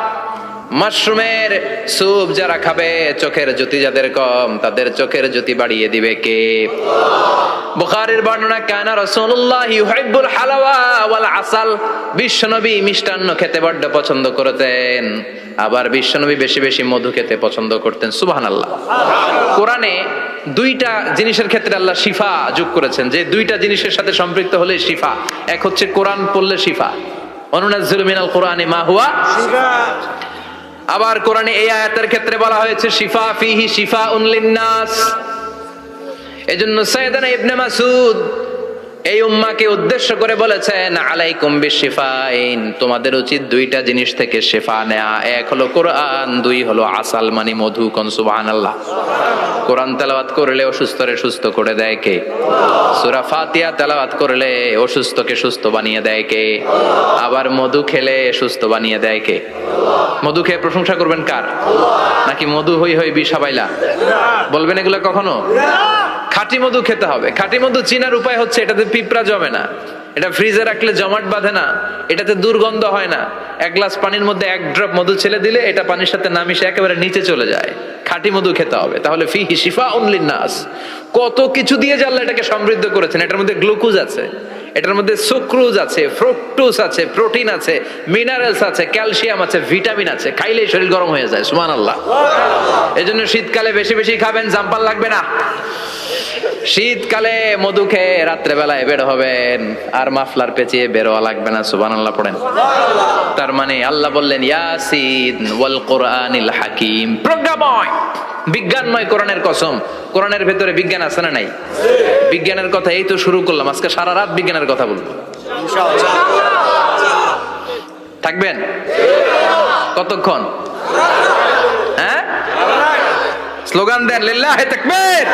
মাশরুমের স্যুপ যারা খাবে, চোখের জ্যোতি যাদের কম, তাদের চোখের জ্যোতি বাড়িয়ে দিবে কে? বুখারীর বর্ণনা, কানা রাসূলুল্লাহ ইউহিব্বুল হালাওয়া ওয়াল আসাল, বিশ্বনবী মিষ্টান্ন খেতে বড্ড পছন্দ করতেন, আবার বিশ্বনবী বেশি বেশি মধু খেতে পছন্দ করতেন। সুবহানাল্লাহ। কোরআনে দুইটা জিনিসের ক্ষেত্রে আল্লাহ শিফা যোগ করেছেন, যে দুইটা জিনিসের সাথে সম্পৃক্ত হলে শিফা। এক হচ্ছে কোরআন পড়লে শিফা, অনুনাজ্জিলু মিনাল কোরআনি মা হুয়া শিফা। আবার কোরআনে এই আয়াতের ক্ষেত্রে বলা হয়েছে শিফা ফিহি শিফাউন লিন্নাস। এজন্য সাইয়েদানা ইবনে মাসউদ এই উম্মাহকে উদ্দেশ্য করে বলেছেন আলাইকুম বিশিফাইন, তোমাদের উচিত দুইটা জিনিস থেকে শিফা নেয়া। এক হলো কোরআন, দুই হলো আসাল মানে মধু। কোন সুবহানাল্লাহ। কোরআন তেলাওয়াত করলে অসুস্থরে সুস্থ করে দেয় কে? সূরা ফাতিহা তেলাওয়াত করলে অসুস্থকে সুস্থ বানিয়ে দেয় কে? আবার মধু খেলে সুস্থ বানিয়ে দেয় কে? মধু খেয়ে প্রশংসা করবেন কার? নাকি মধু হই হই বিষাবাইলা বলবেন এগুলো কখনো? খাঁটি মধু খেতে হবে। খাঁটি মধু চিনার উপায় হচ্ছে এটাতে পিঁপড়া জমে না, এটা ফ্রিজে রাখলে জমাট বাঁধে না, এটাতে দুর্গন্ধ হয় না। এক গ্লাস পানির মধ্যে এক ড্রপ মধু ছেলে দিলে এটা পানির সাথে না মিশে একেবারে নিচে চলে যায়। খাঁটি মধু খেতে হবে। তাহলে ফিহি শিফাউন লিন্নাস, কত কিছু দিয়ে যে আল্লাহ এটাকে সমৃদ্ধ করেছেন। এটার মধ্যে গ্লুকোজ আছে, এটার মধ্যে সুক্রোজ আছে, ফ্রুক্টোজ আছে, প্রোটিন আছে, মিনারেলস আছে, ক্যালসিয়াম আছে, ভিটামিন আছে। খাইলেই শরীর গরম হয়ে যায়। সুবহানাল্লাহ। এজন্য শীতকালে বেশি বেশি খাবেন, জাম্পাল লাগবে না। শীতকালে মধু খেয়ে রাত্রে বেলায় বের হবেন, আর মাফলার পেঁচিয়ে বেরোয়া লাগবে না। সুবহানাল্লাহ পড়েন। তার মানে আল্লাহ বললেন ইয়াসিন ওয়াল কোরআনিল হাকিম, প্রজ্ঞাময়, বিজ্ঞানময় কোরআনের কসম। কোরআনের ভেতরে বিজ্ঞান আছে না নাই? বিজ্ঞানের কথা এই তো শুরু করলাম, আজকে সারা রাত বিজ্ঞানের কথা বলবো ইনশাআল্লাহ। থাকবেন কতক্ষণ? হ্যাঁ, স্লোগান দেন লিল্লাহি তাকবীর।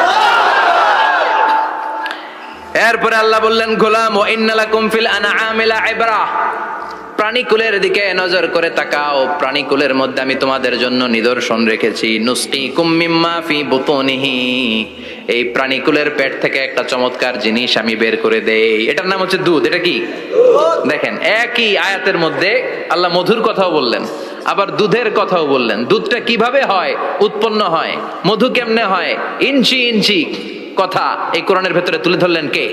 এরপরে আল্লাহ বললেন গোলাম ওয়া ইন্না লাকুম ফিল আনআমি লাইবরা, প্রাণীকুলের দিকে নজর করে তাকাও। প্রাণীকুলের মধ্যে আমি তোমাদের জন্য নিদর্শন রেখেছি। নুসকিকুম মিম্মা ফি বুতুনিহি, এই প্রাণীকুলের পেট থেকে একটা চমৎকার জিনিস আমি বের করে দেই, এটার নাম হচ্ছে দুধ। এটা কি? দেখেন, একই আয়াতের মধ্যে আল্লাহ মধুর কথাও বললেন, আবার দুধের কথাও বললেন। দুধটা কিভাবে হয়, উৎপন্ন হয়, মধু কেমনে হয়, ইঞ্চি ইঞ্চি কথা এই কোরআনের ভেতরে তুলে ধরলেন কে?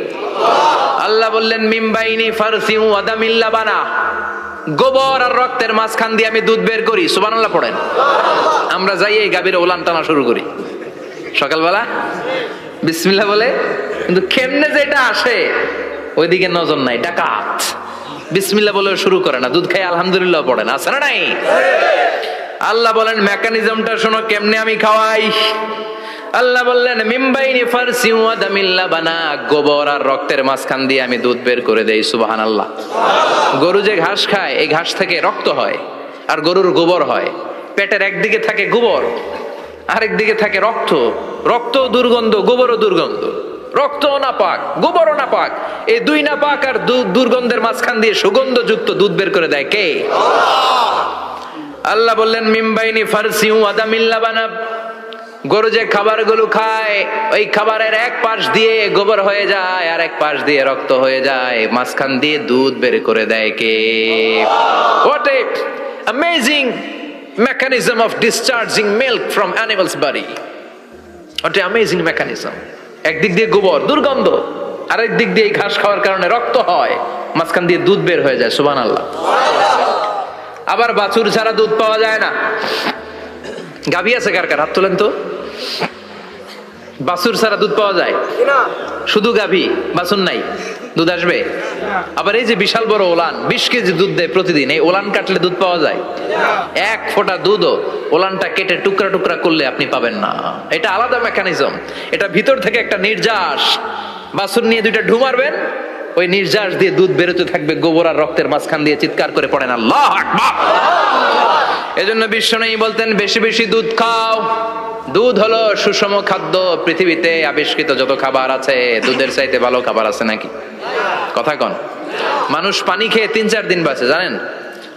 আল্লাহ বললেন মিমবাইনি ফারসিউ আদামিল লাবানা, গোবর আর রক্তের মাঝখান দিয়ে আমি দুধ বের করি। সুবহানাল্লাহ পড়েন। আমরা যাই এই গাভীর ওলান টানা শুরু করি সকালবেলা বিসমিল্লাহ বলে, কিন্তু কেমনে যে এটা আসে ওইদিকে নজর নাই। ডাকাত বিসমিল্লাহ বলে শুরু করে না, দুধ খাই আলহামদুলিল্লাহ পড়ে না, আছে না নাই? আল্লাহ বলেন মেকানিজমটা শোনো কেমনে আমি খাওয়াই। আল্লাহ বললেন মিমবাইনি ফারসিউ আদামিল লাবানা, গোবর আর রক্তের মাঝখান দিয়ে আমি দুধ বের করে দেই। সুবহানাল্লাহ। গরু যে ঘাস খায়, এই ঘাস থেকে রক্ত হয় আর গরুর গোবর হয়। পেটের একদিকে থাকে গোবর, আরেক দিকে থাকে রক্ত। রক্ত দুর্গন্ধ, গোবরও দুর্গন্ধ। রক্তও নাপাক, গোবরও নাপাক। এই দুই নাপাক আর দুর্গন্ধের মাঝখান দিয়ে সুগন্ধযুক্ত দুধ বের করে দেয় কে? আল্লাহ বললেন মিমবাইনি ফারসিউ আদামিল লাবানা, গরু যে খাবারগুলো খায় ওই খাবারের এক পাশ দিয়ে গোবর হয়ে যায় আর এক পাশ দিয়ে রক্ত হয়ে যায়, মাঝখান দিয়ে দুধ বের করে দেয় কে? What a amazing mechanism of discharging milk from animal's body. What a amazing mechanism. একদিক দিয়ে গোবর দুর্গন্ধ, আরেক দিক দিয়ে ঘাস খাওয়ার কারণে রক্ত হয়, মাঝখান দিয়ে দুধ বের হয়ে যায়। সুবহানাল্লাহ। আবার বাছুর ছাড়া দুধ পাওয়া যায় না। গাভী আছে কার কার? হাত তোলেন তো। বাছুর ছাড়া দুধ পাওয়া যায়? শুধু গাভী, বাছুর নাই, দুধ আসবে? আবার এই যে বিশাল বড় ওলান 20 কেজি দুধ দেয় প্রতিদিন, এই ওলান কাটলে দুধ পাওয়া যায়? এক ফোঁটা দুধও ওলানটা কেটে টুকরা টুকরা করলে আপনি পাবেন না। এটা আলাদা মেকানিজম। এটা ভিতর থেকে একটা নির্যাস, বাছুর নিয়ে দুইটা ঢু মারবেন, ওই নির্যাস দিয়ে দুধ বেরোতে থাকবে গোবর আর রক্তের মাঝখান দিয়ে। চিৎকার করে পড়েন আল্লাহু আকবার। এজন্য বিশ্বনবী বলতেন বেশি বেশি দুধ খাও। দুধ হলো সুষম খাদ্য। পৃথিবীতে আবিষ্কৃত যত খাবার আছে, দুধের চাইতে ভালো খাবার আছে নাকি? কথা কন। মানুষ পানি খেয়ে 3-4 দিন বাঁচে জানেন,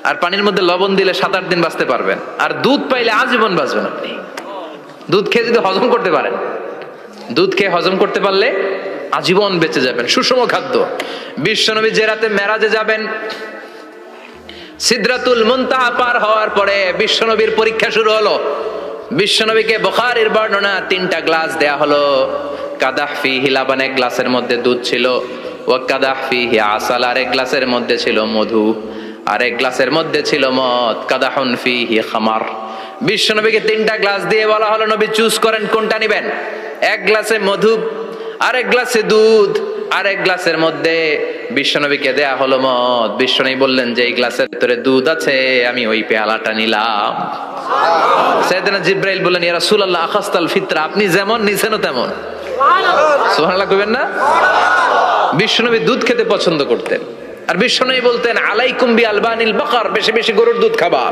আর পানির মধ্যে লবণ দিলে 7-8 দিন বাঁচতে পারবেন। আর দুধ পাইলে আজীবন বাঁচবেন আপনি। দুধ খেয়ে যদি হজম করতে পারেন, দুধ খেয়ে হজম করতে পারলে আজীবন বেঁচে যাবেন। সুষম খাদ্য। বিশ্বনবী যে রাতে মেরাজে যাবেন, সিদরাতুল মুনতাহা পার হওয়ার পরে বিশ্বনবীর পরীক্ষা শুরু হলো। বিশ্বনবীকে বুখারীর বর্ণনা 3টা গ্লাস দেয়া হলো। কাদাহ ফিহি লাবান, এক গ্লাসের মধ্যে দুধ ছিল। ওয়া কাদাহ ফিহি আসাল, আর এক গ্লাসের মধ্যে ছিল মধু, আর এক গ্লাসের মধ্যে ছিল মদ। কাদাহুন ফিহি খামার। বিশ্বনবীকে 3টা গ্লাস দিয়ে বলা হলো নবী চুজ করেন কোনটা নেবেন। এক গ্লাসে মধু, আরেক গ্লাসে দুধ, আরেক গ্লাসের মধ্যে বিশ্বনবীকে দেয়া হলো মদ। বিশ্বনবী বললেন যে এই গ্লাসের ভিতরে দুধ আছে, আমি ওই পেয়ালাটা নিলাম। সাইয়েদনা জিবরাইল বললেন ইয়া রাসূলুল্লাহ আখাস্তাল ফিতরা, আপনি যেমন নিছেনও তেমন। সুবহানাল্লাহ কইবেন না? বিশ্বনবী দুধ খেতে পছন্দ করতেন। আর বিশ্বনবী বলতেন আলাইকুম বি আলবানিল বাকার, বেশি বেশি গরুর দুধ খাবা।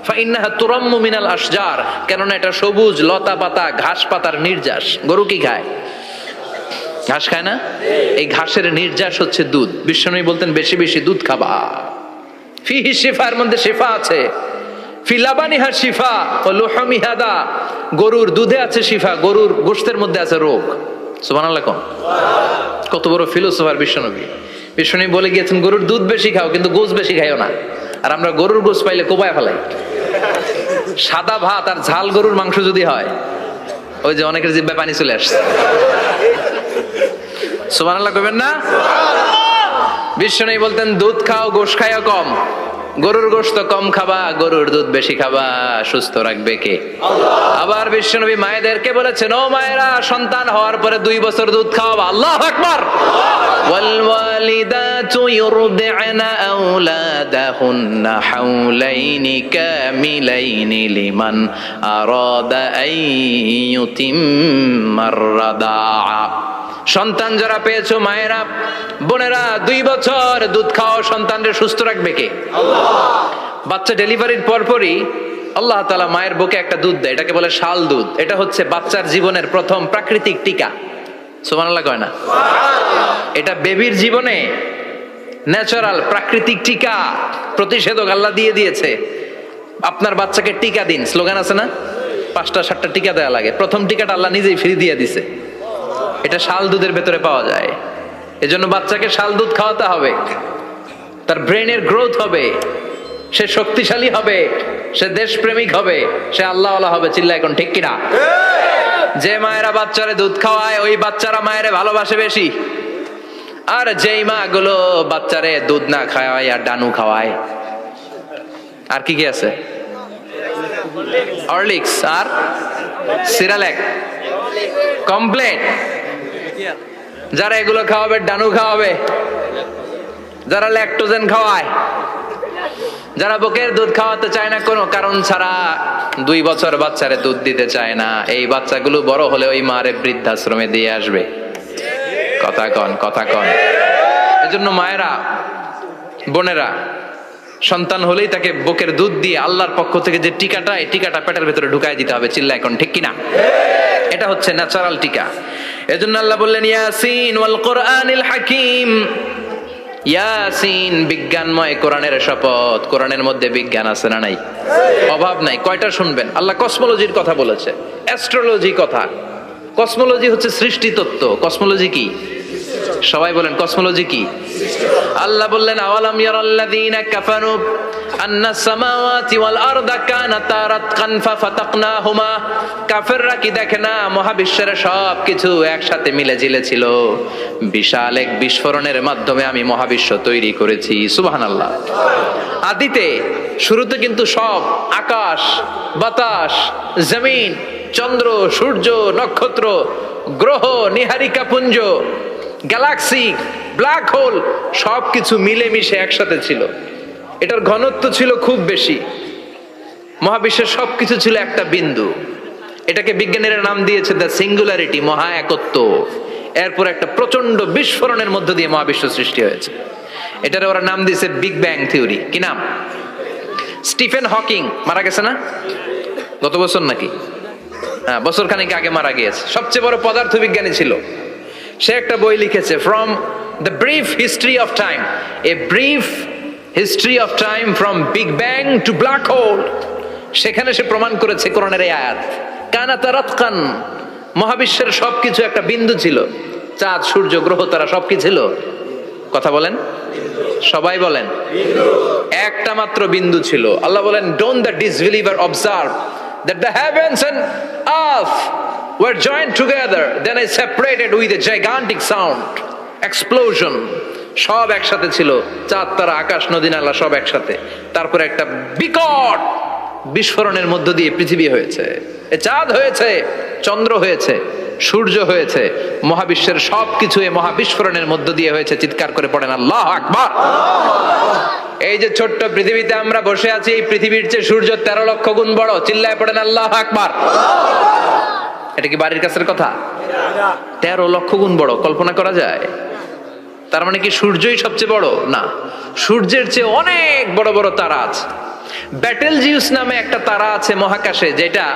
ফাইন্নাহা তুরাম্মু মিনাল আশজার, কেননা এটা সবুজ লতা পাতা ঘাস পাতার নির্যাস। গরু কি খায়? ঘাস খায় না? এই ঘাসের নির্যাস হচ্ছে দুধ। বিশ্বনবী বলতেন বেশি বেশি দুধ খাবা। ফিহি শিফা, এর মধ্যে শিফা আছে। ফি লাবানিহা শিফা ও লুহুমিহা দা, গরুর দুধে আছে শিফা, গরুর গোশতের মধ্যে আছে রোগ। সুবহানাল্লাহ। কত বড় ফিলোসোফার বিশ্বনবী। বিশ্বনবী বলে গিয়েছেন গরুর দুধ বেশি খাও, কিন্তু গোশ বেশি খাইও না। আর আমরা গরুর গোশ পাইলে কোবায় ফেলাই। সাদা ভাত আর ঝাল গরুর মাংস যদি হয়, ওই যে অনেকের জিহ্বায় পানি চলে আসছে। সুবহানাল্লাহ কইবেন না? বিশ্বনবী বলতেন দুধ খাও, গোশ খাইও কম। গরুর গোশত কম খাবা, গরুর দুধ বেশি খাবা। সুস্থ রাখবে কে? আবার বিশ্বনবী মায়েদেরকে বলেছেন ও মায়েরা, সন্তান হওয়ার পরে 2 বছর দুধ খাওয়াবা। আল্লাহু আকবার। ওয়াল ওয়ালিদাতু ইউরদি'না আওলাদাহুন্না হাওলাইনি কামিলাইনি লিমান আরাদা আন ইউতিম্মার রাদাআ। সন্তান যারা পেয়েছো মায়েরা, বোনেরা, 2 বছর দুধ খাও। সন্তানদের সুস্থ রাখবে কে? আল্লাহ। বাচ্চা ডেলিভারির পরপরই আল্লাহ তাআলা মায়ের বুকে একটা দুধ দেয়, এটাকে বলে শাল দুধ। এটা হচ্ছে বাচ্চার জীবনের প্রথম প্রাকৃতিক টিকা। সুবহানাল্লাহ কয় না? এটা বেবির জীবনে ন্যাচারাল প্রাকৃতিক টিকা, প্রতিষেধক আল্লাহ দিয়ে দিয়েছে। আপনার বাচ্চাকে টিকা দিন, স্লোগান আছে না? 5টা 7টা টিকা দেওয়া লাগে। প্রথম টিকাটা আল্লাহ নিজেই ফ্রি দিয়ে দিছে। এটা শাল দুধের ভেতরে পাওয়া যায়। এজন্য বাচ্চাকে শাল দুধ খাওয়াতে হবে, তার ব্রেনের গ্রোথ হবে, সে শক্তিশালী হবে, সে দেশপ্রেমিক হবে, সে আল্লাহওয়ালা হবে। চিল্লা এখন ঠিক কিনা? যে মায়েরা বাচ্চারে দুধ খাওয়ায় ওই বাচ্চারা মায়েরে ভালোবাসে বেশি। আর যেই মা গুলো বাচ্চারে দুধ না খাওয়ায় আর ডানু খাওয়ায়, আর কি কি আছে, হরলিক্স আর সিরালেক, কমপ্লেন, যারা এগুলো খাওয়াবে ডানু খাওয়াবে, যারা ল্যাকটোজেন খাওয়ায়, যারা বুকের দুধ খাওয়াতে চায় না কোনো কারণ ছাড়া, 2 বছর বাচ্চারে দুধ দিতে চায় না, এই বাচ্চাগুলো বড় হলে ওই মারে বৃদ্ধাশ্রমে দিয়ে আসবে। কথা কন, কথা কন। এজন্য মায়েরা, বোনেরা, সন্তান হলেই তাকে বুকের দুধ দিয়ে আল্লাহর পক্ষ থেকে যে টিকাটা, এই টিকাটা পেটের ভেতরে ঢুকাই দিতে হবে। চিল্লা এখন ঠিক কিনা? এটা হচ্ছে ন্যাচারাল টিকা। এজন্য আল্লাহ বললেন ইয়াসিন ওয়াল কোরআনিল হাকিম। ইয়াসিন, বিজ্ঞানময় কোরআনের শপথ। কোরআনের মধ্যে বিজ্ঞান আছে না নাই? অভাব নাই। কয়টা শুনবেন? আল্লাহ কসমোলজির কথা বলেছে, অ্যাস্ট্রোলজি কথা। কসমোলজি হচ্ছে সৃষ্টি তত্ত্ব। কসমোলজি কি? সবাই বলেন কসমোলজি কি? আল্লাহ বললেন আওয়ালাম ইয়ারাল্লাযীনা কাফারু আন্নাস সামাওয়াতি ওয়াল আরদা কানাতা রাতকান ফাফাতাকনাহুমা। কাফেররা কি দেখে না মহাবিশ্বের সব কিছু একসাথে মিলে ঝিলে ছিল, বিশাল এক বিস্ফোরণের মাধ্যমে আমি মহাবিশ্ব তৈরি করেছি। সুবহানাল্লাহ। আদিতে, শুরুতে কিন্তু সব আকাশ, বাতাস, জমিন, চন্দ্র, সূর্য, নক্ষত্র, গ্রহ, নীহারিকা পুঞ্জ, গ্যালাক্সি, ব্ল্যাক হোল সবকিছু মিলেমিশে একসাথে ছিল। এটার ঘনত্ব ছিল খুব বেশি। মহাবিশ্বের সবকিছু ছিল একটা বিন্দু। এটাকে বিজ্ঞানীরা নাম দিয়েছে দ্য সিঙ্গুলারিটি, মহা একত্ব। এরপর একটা প্রচন্ড বিস্ফোরণের মধ্য দিয়ে মহাবিশ্ব সৃষ্টি হয়েছে। এটার ওরা নাম দিয়েছে বিগ ব্যাং থিওরি। কি নাম? স্টিফেন হকিং মারা গেছে না গত বছর নাকি? হ্যাঁ, বছর খানিক আগে মারা গিয়েছে। সবচেয়ে বড় পদার্থবিজ্ঞানী ছিল। সে একটা বই লিখেছে, from the brief history of time, a brief history of time from big bang two black hole. সেখানে সে প্রমাণ করেছে কোরআনের এই আয়াত, কানাতা রাতকান, মহাবিশ্বের সবকিছু একটা বিন্দু ছিল। চাঁদ, সূর্য, গ্রহ, তারা সব কি ছিল? কথা বলেন, সবাই বলেন। একটা মাত্র বিন্দু ছিল। আল্লাহ বলেন, don't the disbeliever observe that the heavens and earth were joined together, then I separated with a gigantic sound, explosion. সব একসাথে ছিল, চাঁদ, তারা, আকাশ, নদী, নালা সব একসাথে। তারপরে একটা বিকট বিস্ফোরণের মধ্য দিয়ে পৃথিবী হয়েছে, এ চাঁদ হয়েছে, চন্দ্র হয়েছে, সূর্য হয়েছে, মহাবিশ্বের সবকিছু এই মহাবিস্ফোরণের মধ্য দিয়ে হয়েছে। চিৎকার করে পড়েন আল্লাহু আকবার। এই যে ছোট্ট পৃথিবীতে আমরা বসে আছি, এই পৃথিবীর চেয়ে সূর্য 13 লক্ষ গুণ বড়। চিল্লায় পড়েন আল্লাহু আকবার। এটা কি বাড়ির কাছের কথা? 13 লক্ষ গুণ বড়, কল্পনা করা যায়? তার মানে কি সূর্যই সবচেয়ে বড়? না, সূর্যের চেয়ে অনেক বড় বড় তারা আছে। ব্যাটেলজিউস নামে একটা তারা আছে মহাকাশে, যেটা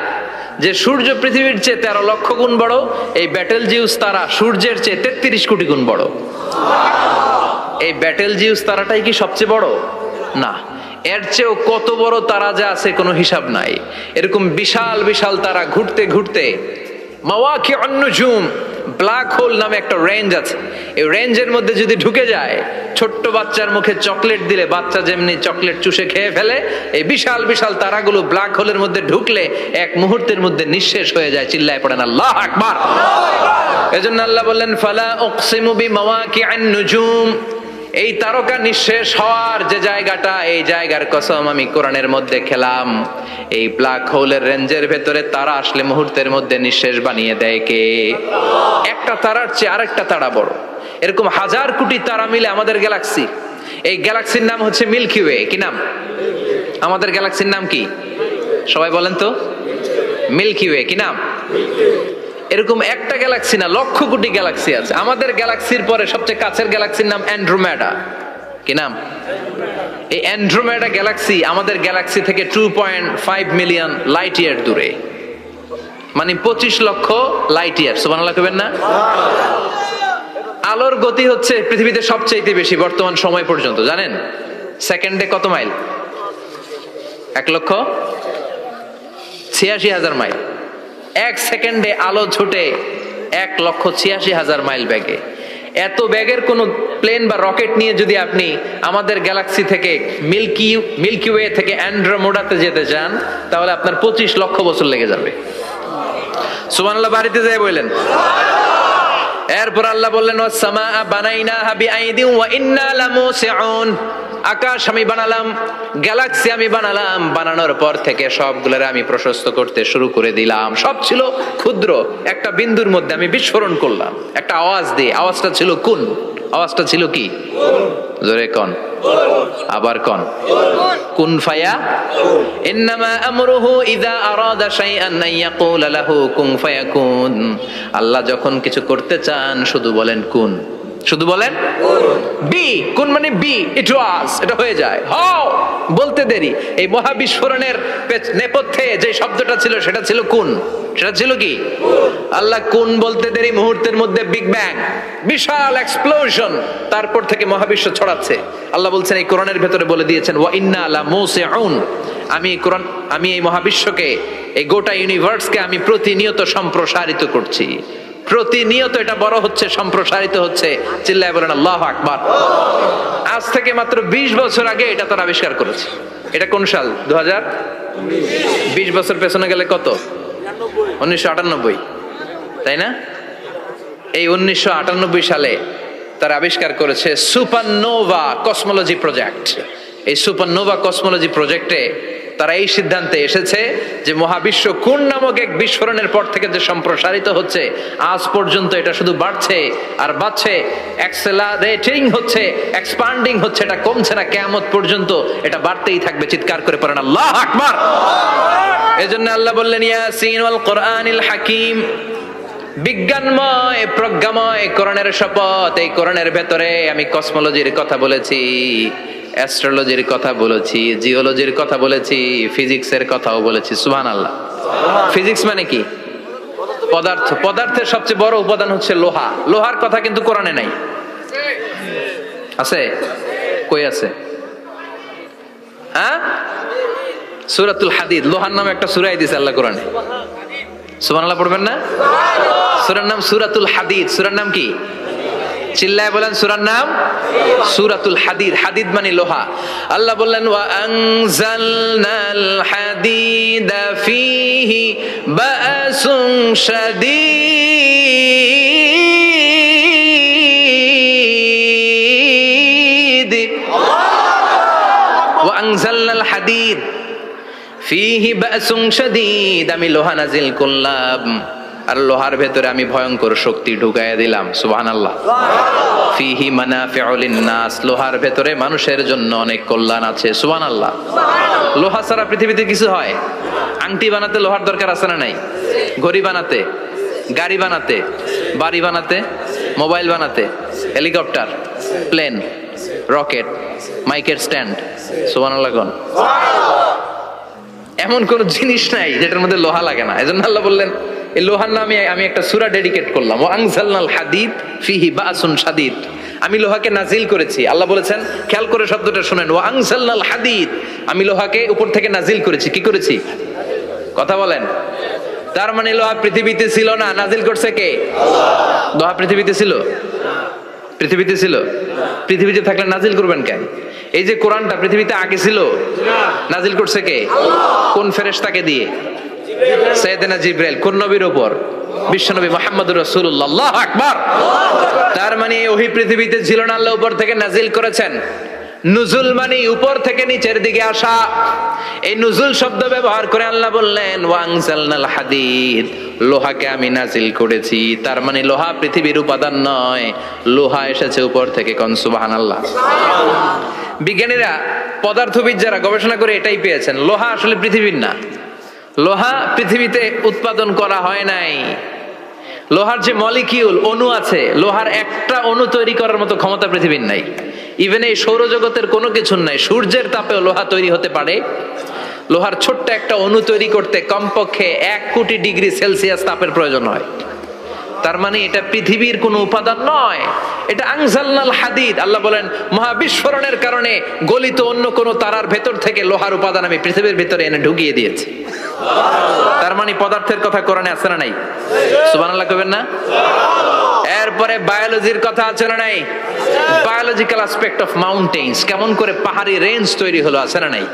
যে সূর্য পৃথিবীর চেয়ে 13 লক্ষ গুণ বড়। এই ব্যাটেলজিউস তারা সূর্যের চেয়ে 33 কোটি গুণ বড়। এই ব্যাটেলজিউস তারাটাই কি সবচেয়ে বড়? না, এর চেয়েও কত বড় তারা যে আছে কোনো হিসাব নাই। এরকম বিশাল বিশাল তারা ঘুরতে ঘুরতে মাওয়াকিউন নুজুম, ব্ল্যাক হোল নামে একটা রেঞ্জ আছে। এই রেঞ্জের মধ্যে যদি ঢুকে যায়, ছোট্ট বাচ্চার মুখে চকলেট দিলে বাচ্চা যেমনি চকলেট চুষে খেয়ে ফেলে, এই বিশাল বিশাল তারাগুলো ব্ল্যাক হোলের মধ্যে ঢুকলে এক মুহূর্তের মধ্যে নিঃশেষ হয়ে যায়। চিল্লায় পড়েন আল্লাহু আকবার। এজন্য আল্লাহ বললেন, ফালা উকসিমু বিমাওয়াকিউন নুজুম, এই তারকা নিঃশেষ হওয়ার যে জায়গাটা, এই জায়গার কসম আমি কোরআনের মধ্যে খেলাম। এই ব্ল্যাক হোলের রেঞ্জের ভেতরে তারা আসলে মুহূর্তের মধ্যে নিঃশেষ বানিয়ে দেয় কে? একটা তারার চেয়ে আরেকটা তারা বড়। এরকম হাজার কোটি তারা মিলে আমাদের গ্যালাক্সি। এই গ্যালাক্সির নাম হচ্ছে মিল্কি ওয়ে। কি নাম? আমাদের গ্যালাক্সির নাম কি? সবাই বলেন তো। Milky Way. কি নাম? এরকম একটা গ্যালাক্সি না, লক্ষ কোটি গ্যালাক্সি আছে। আমাদের গ্যালাক্সির পরে সবচেয়ে কাছের গ্যালাক্সির নাম অ্যান্ড্রোমেডা। কি নাম? এই অ্যান্ড্রোমেডা গ্যালাক্সি আমাদের গ্যালাক্সি থেকে 2.5 মিলিয়ন লাইট ইয়ার দূরে, মানে 25 লক্ষ লাইট ইয়ার। সুবহানাল্লাহ কইবেন না? আলোর গতি হচ্ছে পৃথিবীতে সবচেয়ে বেশি বর্তমান সময় পর্যন্ত, জানেন? সেকেন্ডে কত মাইল? 1,86,000 মাইল। 1 সেকেন্ডে আলো ছুটে 1,86,000 মাইল ব্যাগে। এত ব্যাগের কোন প্লেন বা রকেট নিয়ে যদি আপনি আমাদের গ্যালাক্সি থেকে মিল্কি ওয়ে থেকে অ্যান্ড্রোমেডাতে যেতে চান, তাহলে আপনার 25 লক্ষ বছর লেগে যাবে। সুবহানাল্লাহ বাড়িতে যাই বললেন। এরপর আল্লাহ বললেন ওয়াস-সামাআ বানাইনাহা বিআইদিন ওয়া ইন্না লামুসিউন, আকাশ আমি বানালাম, গ্যালাক্সি আমি বানালাম, বানানোর পর থেকে সবগুলোরে আমি প্রশস্ত করতে শুরু করে দিলাম। সব ছিল ক্ষুদ্র, একটা বিন্দুর মধ্যে আমি বিস্ফোরণ করলাম একটা আওয়াজ দিয়ে। আওয়াজটা ছিল কুন। আওয়াজটা ছিল কি? জোরে কোন, আবার কোন, কুন ফায়া। ইন্নামা আমরুহু ইযা আরাদা শাইআন আন ইয়াকুলা লাহু কুন ফায়াকুন। আল্লাহ যখন কিছু করতে চান শুধু বলেন কুন, শুধু বলেন বি। কুন মানে বি, ইট ওয়াজ, এটা হয়ে যায়। হাও বলতে দেরি। এই মহাবিস্ফোরণের নেপথ্যে যে শব্দটা ছিল সেটা ছিল কুন। সেটা ছিল কি? আল্লাহ কুন বলতে দেরি, মুহূর্তের মধ্যে বিগ ব্যাং, বিশাল এক্সপ্লোশন, তারপর থেকে মহাবিশ্ব ছড়াচ্ছে। আল্লাহ বলছেন এই কোরআনের ভেতরে বলে দিয়েছেন ওয়া ইন্না লামুসিউন, আমি এই মহাবিশ্বকে, এই গোটা ইউনিভার্সকে আমি প্রতিনিয়ত সম্প্রসারিত করছি। প্রতিনিয়ত এটা বড় হচ্ছে, সম্প্রসারিত হচ্ছে। চিল্লায় বলেন আল্লাহু আকবার। আজ থেকে মাত্র 20 বছর আগে এটা তারা আবিষ্কার করেছে। এটা কোন সাল? 2000। 20 বছর পেছনে গেলে কত? 1998, তাই না? এই 1998 সালে তারা আবিষ্কার করেছে সুপারনোভা কসমোলজি প্রজেক্ট। এই সুপারনোভা কসমোলজি প্রজেক্টে তারা এই সিদ্ধান্তে এসেছে যে মহাবিশ্ব কোন নামক এক বিস্ফোরণের পর থেকে যে সম্প্রসারিত হচ্ছে, আজ পর্যন্ত এটা শুধু বাড়ছে আর বাড়ছে, অ্যাক্সেলারেটিং হচ্ছে, এক্সপান্ডিং হচ্ছে, এটা কমছে না। কিয়ামত পর্যন্ত এটা বাড়তেই থাকবে। চিৎকার করে পড়েন আল্লাহু আকবার। এজন্য আল্লাহ বললেন ইয়াসিন ওয়াল কোরআনিল হাকিম, বিজ্ঞানময় প্রজ্ঞাময় কোরআনের শপথ। এই কোরআনের ভেতরে আমি কসমোলজির কথা বলেছি, অ্যাস্ট্রোলজির কথা বলেছি, জিওলজির কথা বলেছি, ফিজিক্সের কথাও বলেছি। সুবহানাল্লাহ। ফিজিক্স মানে কি? পদার্থ। পদার্থের সবচেয়ে বড় উপাদান হচ্ছে লোহা। লোহার কথা কিন্তু কোরআনে নাই। আছে? কই আছে? হ্যাঁ, সূরাতুল হাদিদ, লোহার নামে একটা সূরা দিয়েছে আল্লাহ কোরআনে। সুবহানাল্লাহ পড়বেন না? সূরার নাম সূরাতুল হাদিদ। সূরার নাম কি? চিল্লায় বলেন সূরার নাম সূরাতুল হাদিদ। হাদিদ মানে লোহা। আল্লাহ বললেন ওয়া আনজালনাল হাদিদা ফীহি বা'সুন শাদীদ। ওয়া আনজালনাল হাদিদ ফীহি বা'সুন শাদীদ, আমি লোহা নাজিল করলাম আর লোহার ভেতরে আমি ভয়ঙ্কর শক্তি ঢুকাইয়া দিলাম। সুবহানাল্লাহ। ফীহি মানাফিউ লিন-নাস, লোহার ভেতরে মানুষের জন্য অনেক কল্যাণ আছে। সুবহানাল্লাহ। লোহা ছাড়া পৃথিবীতে কিছু হয়? আংটি বানাতে লোহার দরকার আছে না নাই? ঘড়ি বানাতে, গাড়ি বানাতে, বাড়ি বানাতে, মোবাইল বানাতে, হেলিকপ্টার, প্লেন, রকেট, মাইকের স্ট্যান্ড। সুবহানাল্লাহ কোন? এমন কোন জিনিস নাই যেটার মধ্যে লোহা লাগে না। এজন্য আল্লাহ বললেন এই লোহার নামে আমি একটা সূরা ডেডিকেট করলাম, ওয়া আনজালনাল হাদিদ ফীহি বা'সুন শাদীদ। আমি লোহাকে নাজিল করেছি। আল্লাহ বলেছেন, খেয়াল করে শব্দটা শুনেন, ওয়া আনজালনাল হাদিদ, আমি লোহাকে উপর থেকে নাজিল করেছি। কি করেছি? কথা বলেন। তার মানে লোহা পৃথিবীতে ছিল না, নাজিল করছে কে? আল্লাহ। লোহা পৃথিবীতে ছিল? পৃথিবীতে ছিল। পৃথিবীতে থাকলে নাজিল করবেন কেন? এই যে কোরআনটা পৃথিবীতে আগে ছিল, নাজিল করছে কে? আল্লাহ। কোন ফেরেশতাকে দিয়ে? সাইয়েদনা জিবরাইল। কোন নবীর উপর? বিশ্বনবী মুহাম্মদুর রাসূলুল্লাহ। আল্লাহু আকবার। তার মানে ওহী পৃথিবীতে ছিল না, আল্লাহ উপর থেকে নাজিল করেছেন। নুজুল মানে উপর থেকে নিচের দিকে আসা। এই নুজুল শব্দ ব্যবহার করে আল্লাহ বললেন ওয়া আনজালনাল হাদিদ, লোহাকে আমি নাজিল করেছি। তার মানে লোহা পৃথিবীর উপাদান নয়, লোহা এসেছে উপর থেকে। কোন সুবহানাল্লাহ। বিজ্ঞানীরা, পদার্থবিদ যারা গবেষণা করে এটাই পেয়েছেন, লোহা আসলে পৃথিবীর না। লোহা পৃথিবীতে উৎপাদন করা হয় নাই। লোহার যে মলিকিউল, অণু আছে, লোহার একটা অণু তৈরি করার মতো ক্ষমতা পৃথিবীর নাই। ইভেন এই সৌরজগতের কোনো কিছু নাই। সূর্যের তাপেও লোহা তৈরি হতে পারে। লোহার ছোট্ট একটা অণু তৈরি করতে কমপক্ষে 1 কোটি ডিগ্রি সেলসিয়াস তাপের প্রয়োজন হয়। তার মানে এটা পৃথিবীর কোনো উপাদান নয়, এটা আনজালনাল হাদিদ। আল্লাহ বলেন মহাবিস্ফোরণের কারণে গলিত অন্য কোন তারার ভেতর থেকে লোহার উপাদান আমি পৃথিবীর ভিতরে এনে ঢুকিয়ে দিয়েছি। তার মানে পদার্থের কথা কোরআনে আছে না নাই? সুবহানাল্লাহ কইবেন না? এরপরে বায়োলজির কথা আছে না নাই? বায়োলজিক্যাল অ্যাসপেক্ট অফ মাউন্টেন্স, কেমন করে পাহাড়ি রেঞ্জ তৈরি হলো, আছে না নাই?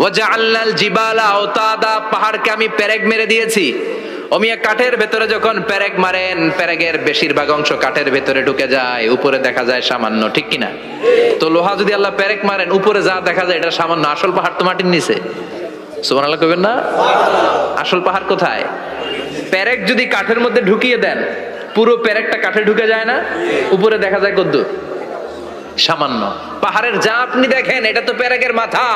ওয়াজআলনাল জিবালা আওতাদা, পাহাড়কে আমি পেরেক মেরে দিয়েছি। ওমিয়া কাঠের ভেতরে যখন পেরেক মারেন, পেরেকের বেশিরভাগ অংশ কাঠের ভেতরে ঢুকে যায়, উপরে দেখা যায় সামান্য, ঠিক কিনা? তো লোহা যদি আল্লাহ পেরেক মারেন, উপরে যা দেখা যায় এটা সামান্য, আসল পাহাড় তো মাটির নিচে। সুবহানাল্লাহ কইবেন না? আসল পাহাড় কোথায়? পেরেক যদি কাঠের মধ্যে ঢুকিয়ে দেন, পুরো পেরেকটা কাঠে ঢুকে যায় না, উপরে দেখা যায় কদ্দুর? সামান্য। পাহাড়ের যা আপনি দেখেন এটা তো পেরেকের মাথা,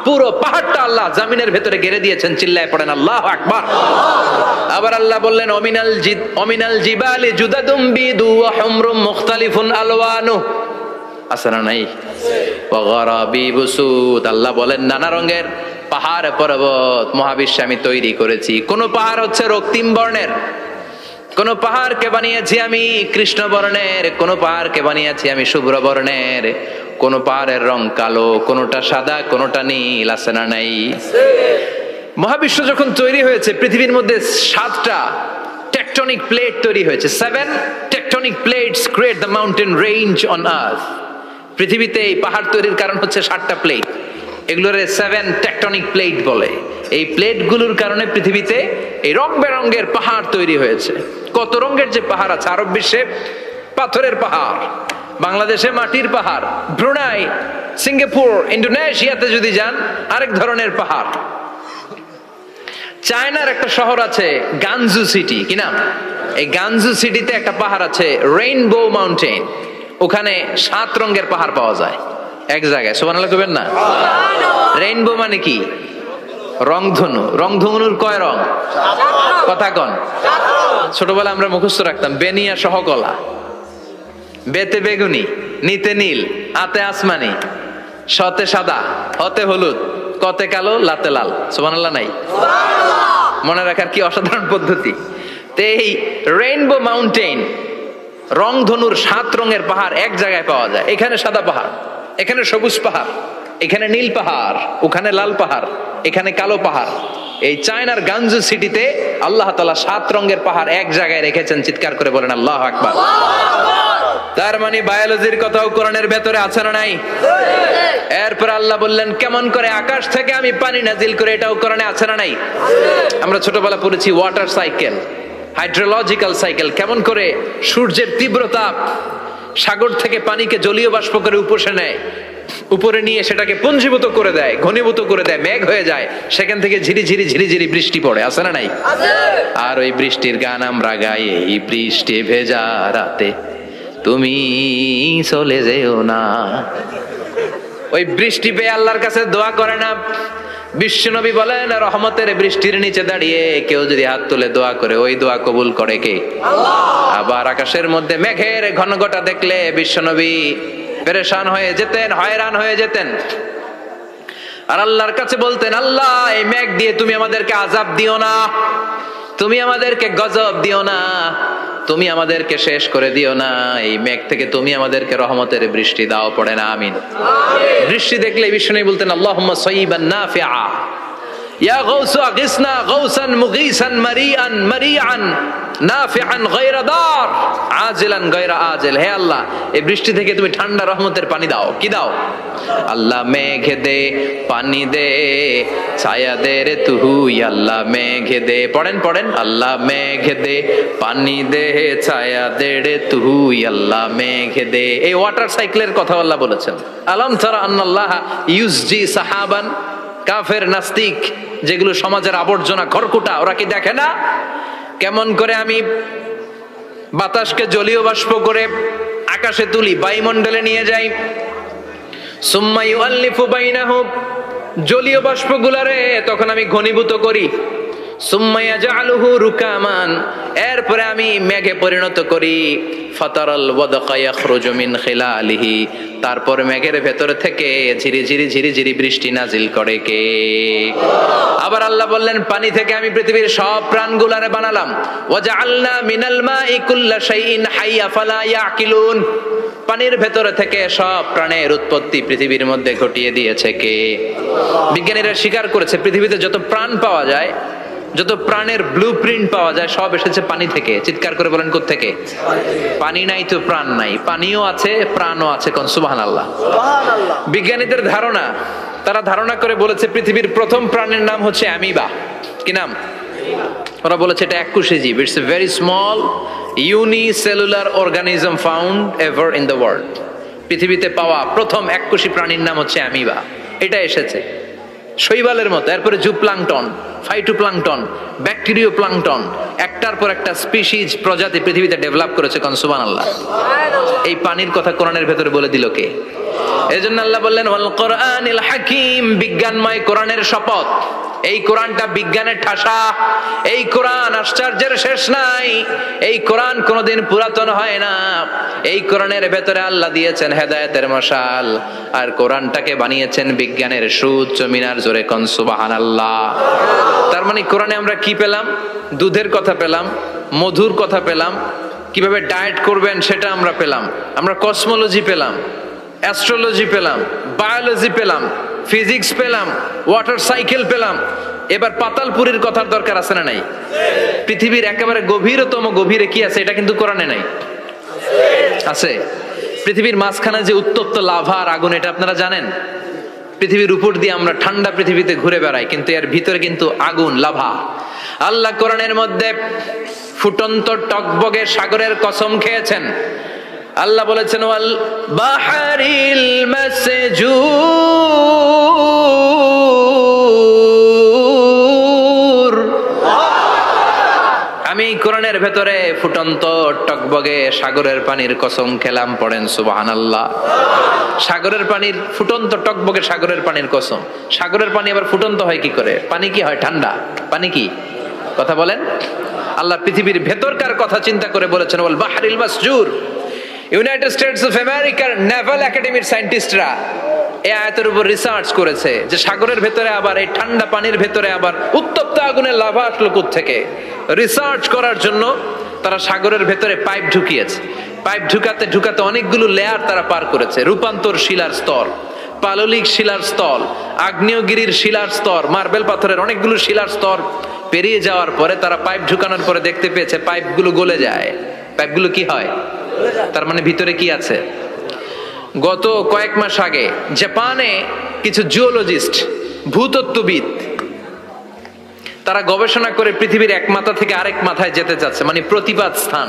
পুরো পাহাড়টা আল্লাহ জামিনের ভেতরে গেড়ে দিয়েছেন। চিল্লায় পড়েন আল্লাহু আকবার। আবার আল্লাহ বললেন অমিনাল জিবালি জুদাদুম বিদু ওয়া হুমরুম মুখতালিফুন আলওয়ানু, আছে না নাই? ওয়া গারাবিবু সুদ, আল্লাহ বলেন নানা রঙের পাহাড় পর্বত মহাবিশ্বে আমি তৈরি করেছি। কোন পাহাড় হচ্ছে রক্তিম বর্ণের, কোন পাহাড়কে বানিয়েছি আমি কৃষ্ণ বর্ণের, কোন পাহাড়কে বানিয়েছি আমি শুভ্র বর্ণের, কোন পাহাড়ের রং কালো, কোনটা সাদা, কোনটা নীল, আছে না নাই? মহাবিশ্ব যখন তৈরি হয়েছে, পৃথিবীর মধ্যে 7টা টেকটনিক প্লেট তৈরি হয়েছে। 7 tectonic plates create the mountain range on earth. পৃথিবীতে এই পাহাড় তৈরির কারণ হচ্ছে 7টা প্লেট, এগুলোরে 7 টেকটনিক প্লেট বলে। এই প্লেটগুলোর কারণে পৃথিবীতে এই রং বেরঙের পাহাড় তৈরি হয়েছে। কত রঙের যে পাহাড় আছে, আরব বিশ্বে পাথরের পাহাড়, বাংলাদেশে মাটির পাহাড়, ব্রুনাই, সিঙ্গাপুর, ইন্দোনেশিয়াতে যদি যান আরেক ধরনের পাহাড়। চায়নার একটা শহর আছে গানজু সিটি, কি নাম? এই গানজু সিটিতে একটা পাহাড় আছে রেইনবো মাউন্টেন, ওখানে 7 রঙের পাহাড় পাওয়া যায় এক জায়গায়। সুবহানাল্লাহ কইবেন না? রেইনবো মানে কি? রংধনু। রংধনুর কয় রং? কথা কন। ছোটবেলা আমরা মুখস্থ রাখতাম বেনিয়া সহকলা, বেতে বেগুনি, নিতে নীল, আতে আসমানি, শতে সাদা, হতে হলুদ, কতে কালো, লাতে লাল। সুবহানাল্লাহ নাই? মনে রাখার কি অসাধারণ পদ্ধতি। তো এই রেইনবো মাউন্টেন, রংধনুর 7 রঙের পাহাড় এক জায়গায় পাওয়া যায়। এখানে সাদা পাহাড়, এখানে সবুজ পাহাড়, এখানে নীল পাহাড়, ওখানে লাল পাহাড়, এখানে কালো পাহাড়। এই চায়নার গানজু সিটিতে আল্লাহ তাআলা 7 রঙের পাহাড় এক জায়গায় রেখেছেন। চিৎকার করে বলেন আল্লাহু আকবার। তার মানে বায়োলজির কথাও কোরআনের ভেতরে আছে না নাই? এরপর আল্লাহ বললেন কেমন করে আকাশ থেকে আমি পানি নাজিল করে, এটাও কোরআনে আছে না নাই? আমরা ছোটবেলা পড়েছি ওয়াটার সাইকেল, হাইড্রোলজিক্যাল সাইকেল, কেমন করে সূর্যের তীব্র তাপ সাগর থেকে পানিকে জলীয় বাষ্প করে উপসে নেয়, উপরে নিয়ে সেটাকে পুঞ্জীভূত করে দেয়, ঘনীভূত করে দেয়, মেঘ হয়ে যায়, সেখান থেকে ঝিরিঝিরি ঝিরিঝিরি বৃষ্টি পড়ে, আছে না নাই? আর ওই বৃষ্টির গান আমরা গাই, এই বৃষ্টি ভেজা রাতে তুমি চলে যেও না। ওই বৃষ্টি পেয়ে আল্লাহর কাছে দোয়া করে না? বিশ্বনবী বলেন রহমতের বৃষ্টির নিচে দাঁড়িয়ে কেউ যদি হাত তুলে দোয়া করে, ওই দোয়া কবুল করে কে? আল্লাহ। আবার আকাশের মধ্যে মেঘের ঘনঘটা দেখলে বিশ্বনবী পেরেশান হয়ে যেতেন, হয়রান হয়ে যেতেন, আর আল্লাহর কাছে বলতেন আল্লাহ এই মেঘ দিয়ে তুমি আমাদেরকে আযাব দিও না, তুমি আমাদেরকে গজব দিও না, তুমি আমাদেরকে শেষ করে দিও না, এই মেঘ থেকে তুমি আমাদেরকে রহমতের বৃষ্টি দাও। পড়ে না আমিন। বৃষ্টি দেখলে বিষ্ণু বলতেন আল্লাহুম্মা সাইয়িবান নাফিআ, ইয়া গাউসু আগিসনা গাউসান মুগীসান মারিআন মারিআন নাফিআন গায়রা দার আজিলান গায়রা আজিল। হে আল্লাহ এই বৃষ্টি থেকে তুমি ঠান্ডা রহমতের পানি দাও। কি দাও? আল্লাহ মেঘে দে পানি দে ছায়া দে রে তুই, আল্লাহ মেঘে দে, পড়েন পড়েন, আল্লাহ মেঘে দে পানি দে ছায়া দে রে তুই, আল্লাহ মেঘে দে। এই ওয়াটার সাইকেলের কথা আল্লাহ বলেছেন। আলাম তারা আন্নাল্লাহ ইউসজি সাহাবান, কাফের নাস্তিক যেগুলো সমাজের আবর্জনা খড়কুটা, ওরা কি দেখে না কেমন করে আমি বাতাসকে জলীয় বাষ্প করে আকাশে তুলি, বায়ুমণ্ডলে নিয়ে যাই, সুম্মা ইউআল্লিফু বাইনাহুম, জলীয় বাষ্পগুলারে তখন আমি ঘনীভূত করি, সুম্মা ইয়াজআলুহু রুকামান, এরপরে আমি মেঘে পরিণত করি, ফাতারাল ওয়াদকা ইয়াখরুজু মিন খিলালিহি, তারপর মেঘের ভেতর থেকে ঝিরি ঝিরি ঝিরি ঝিরি বৃষ্টি নাজিল করে কে? আবার আল্লাহ বললেন, পানি থেকে আমি পৃথিবীর সব প্রাণগুলারে বানালাম। ওয়াজআলনা মিনাল মাই কুল্লা শাইইন হাইয়া ফালা ইয়াকিলুন। পানির ভেতর থেকে সব প্রাণের উৎপত্তি পৃথিবীর মধ্যে ঘটিয়ে দিয়েছে কে? বিজ্ঞানীরা স্বীকার করেছে পৃথিবীতে যত প্রাণ পাওয়া যায়, যত প্রাণের ব্লুপ্রিন্ট পাওয়া যায়, সব এসেছে পানি থেকে। চিৎকার করে বলেন, কোত্থেকে? পানি নাই তো প্রাণ নাই, পানিও আছে প্রাণও আছে। কোন সুবহানাল্লাহ। বিজ্ঞানীদের ধারণা, তারা ধারণা করে বলেছে পৃথিবীর প্রথম প্রাণের নাম হচ্ছে অ্যামিবা। কি নাম? ওরা বলেছে এটা এককোষী জীব। It's a very small unicellular organism found ever in the world. পৃথিবীতে পাওয়া প্রথম এককোষী প্রাণীর নাম হচ্ছে অ্যামিবা। এটা এসেছে শৈবালের মতো, এরপরে জুপ্লাংটন, ফাইটোপ্লাংটন, ব্যাকটেরিও প্লাংটন, একটার পর একটা স্পিসিজ প্রজাতি পৃথিবীতে ডেভেলপ করেছে। কোন সুবহানাল্লাহ। এই পানির কথা কোরআনের ভেতরে বলে দিল কে? এজন্য আল্লাহ বললেন, ওয়াল কোরআনিল হাকিম, বিজ্ঞানময় কোরআনের শপথ। এই কোরআনটা বিজ্ঞানের ঠাসা। এই কোরআন আশ্চর্যের শেষ নাই। এই কোরআন কোনোদিন পুরাতন হয় না। এই কোরআনের ভেতরে আল্লাহ দিয়েছেন হেদায়েতের মশাল, আর কোরআনটাকে বানিয়েছেন বিজ্ঞানের সুউচ্চ মিনার। জোরে কোন সুবহানাল্লাহ। তার মানে কোরআনে আমরা কি পেলাম? দুধের কথা পেলাম, মধুর কথা পেলাম, কিভাবে ডায়েট করবেন সেটা আমরা পেলাম। আমরা কসমোলজি পেলাম, অ্যাস্ট্রোলজি পেলাম, বায়োলজি পেলাম, ফিজিক্স পেলাম, ওয়াটার সাইকেল পেলাম। এবার পাতালপুরীর কথার দরকার আছে না নাই? পৃথিবীর একেবারে গভীরতম গভীরে কি আছে? এটা কিন্তু কোরআনে নাই, আছে। পৃথিবীর মাঝখানে যে উত্তপ্ত লাভা আর আগুন, এটা আপনারা জানেন? পৃথিবীর উপর দিয়ে আমরা ঠান্ডা পৃথিবীতে ঘুরে বেড়াই, কিন্তু এর ভিতরে কিন্তু আগুন, লাভা। আল্লাহ কোরআনের মধ্যে ফুটন্ত টকবগে সাগরের কসম খেয়েছেন। আল্লাহ বলেছেন, ওয়াল বাহরিল মাসজুর। আমি কোরআনের ভেতরে ফুটন্ত টকবগে সাগরের পানির কসম খেলাম। পড়েন সুবহানাল্লাহ। সাগরের পানির ফুটন্ত টকবগে সাগরের পানির কসম। সাগরের পানি আবার ফুটন্ত হয় কি করে? পানি কি হয়? ঠান্ডা। পানি কি? কথা বলেন। আল্লাহ পৃথিবীর ভেতরকার কথা চিন্তা করে বলেছেন, ওয়াল বাহরিল মাসজুর। ইউনাইটেড স্টেটস অফ আমেরিকার নেভাল একাডেমির সায়েন্টিস্টরা এই আয়াতের উপর রিসার্চ করেছে যে সাগরের ভেতরে আবার এই ঠান্ডা পানির ভেতরে আবার উত্তপ্ত আগুনের লাভা আসলো কোত্থেকে। রিসার্চ করার জন্য তারা সাগরের ভেতরে পাইপ ঢুকিয়েছে। পাইপ ঢুকাতে ঢুকাতে অনেকগুলো লেয়ার তারা পার করেছে। রূপান্তর শিলার স্তর, পাললিক শিলার স্তর, আগ্নেয়গিরির শিলার স্তর, মার্বেল পাথরের অনেকগুলো শিলার স্তর পেরিয়ে যাওয়ার পরে তারা পাইপ ঢুকানোর পরে দেখতে পেয়েছে পাইপগুলো গলে যায়। পাইপগুলো কি হয়? তার মানে ভিতরে কি আছে? গত কয়েক মাস আগে জাপানে কিছু জিওলজিস্ট, ভূতত্ত্ববিদ, তারা গবেষণা করে পৃথিবীর এক মাথা থেকে আরেক মাথায় যেতে চাচ্ছে, মানে প্রতিপাদ স্থান।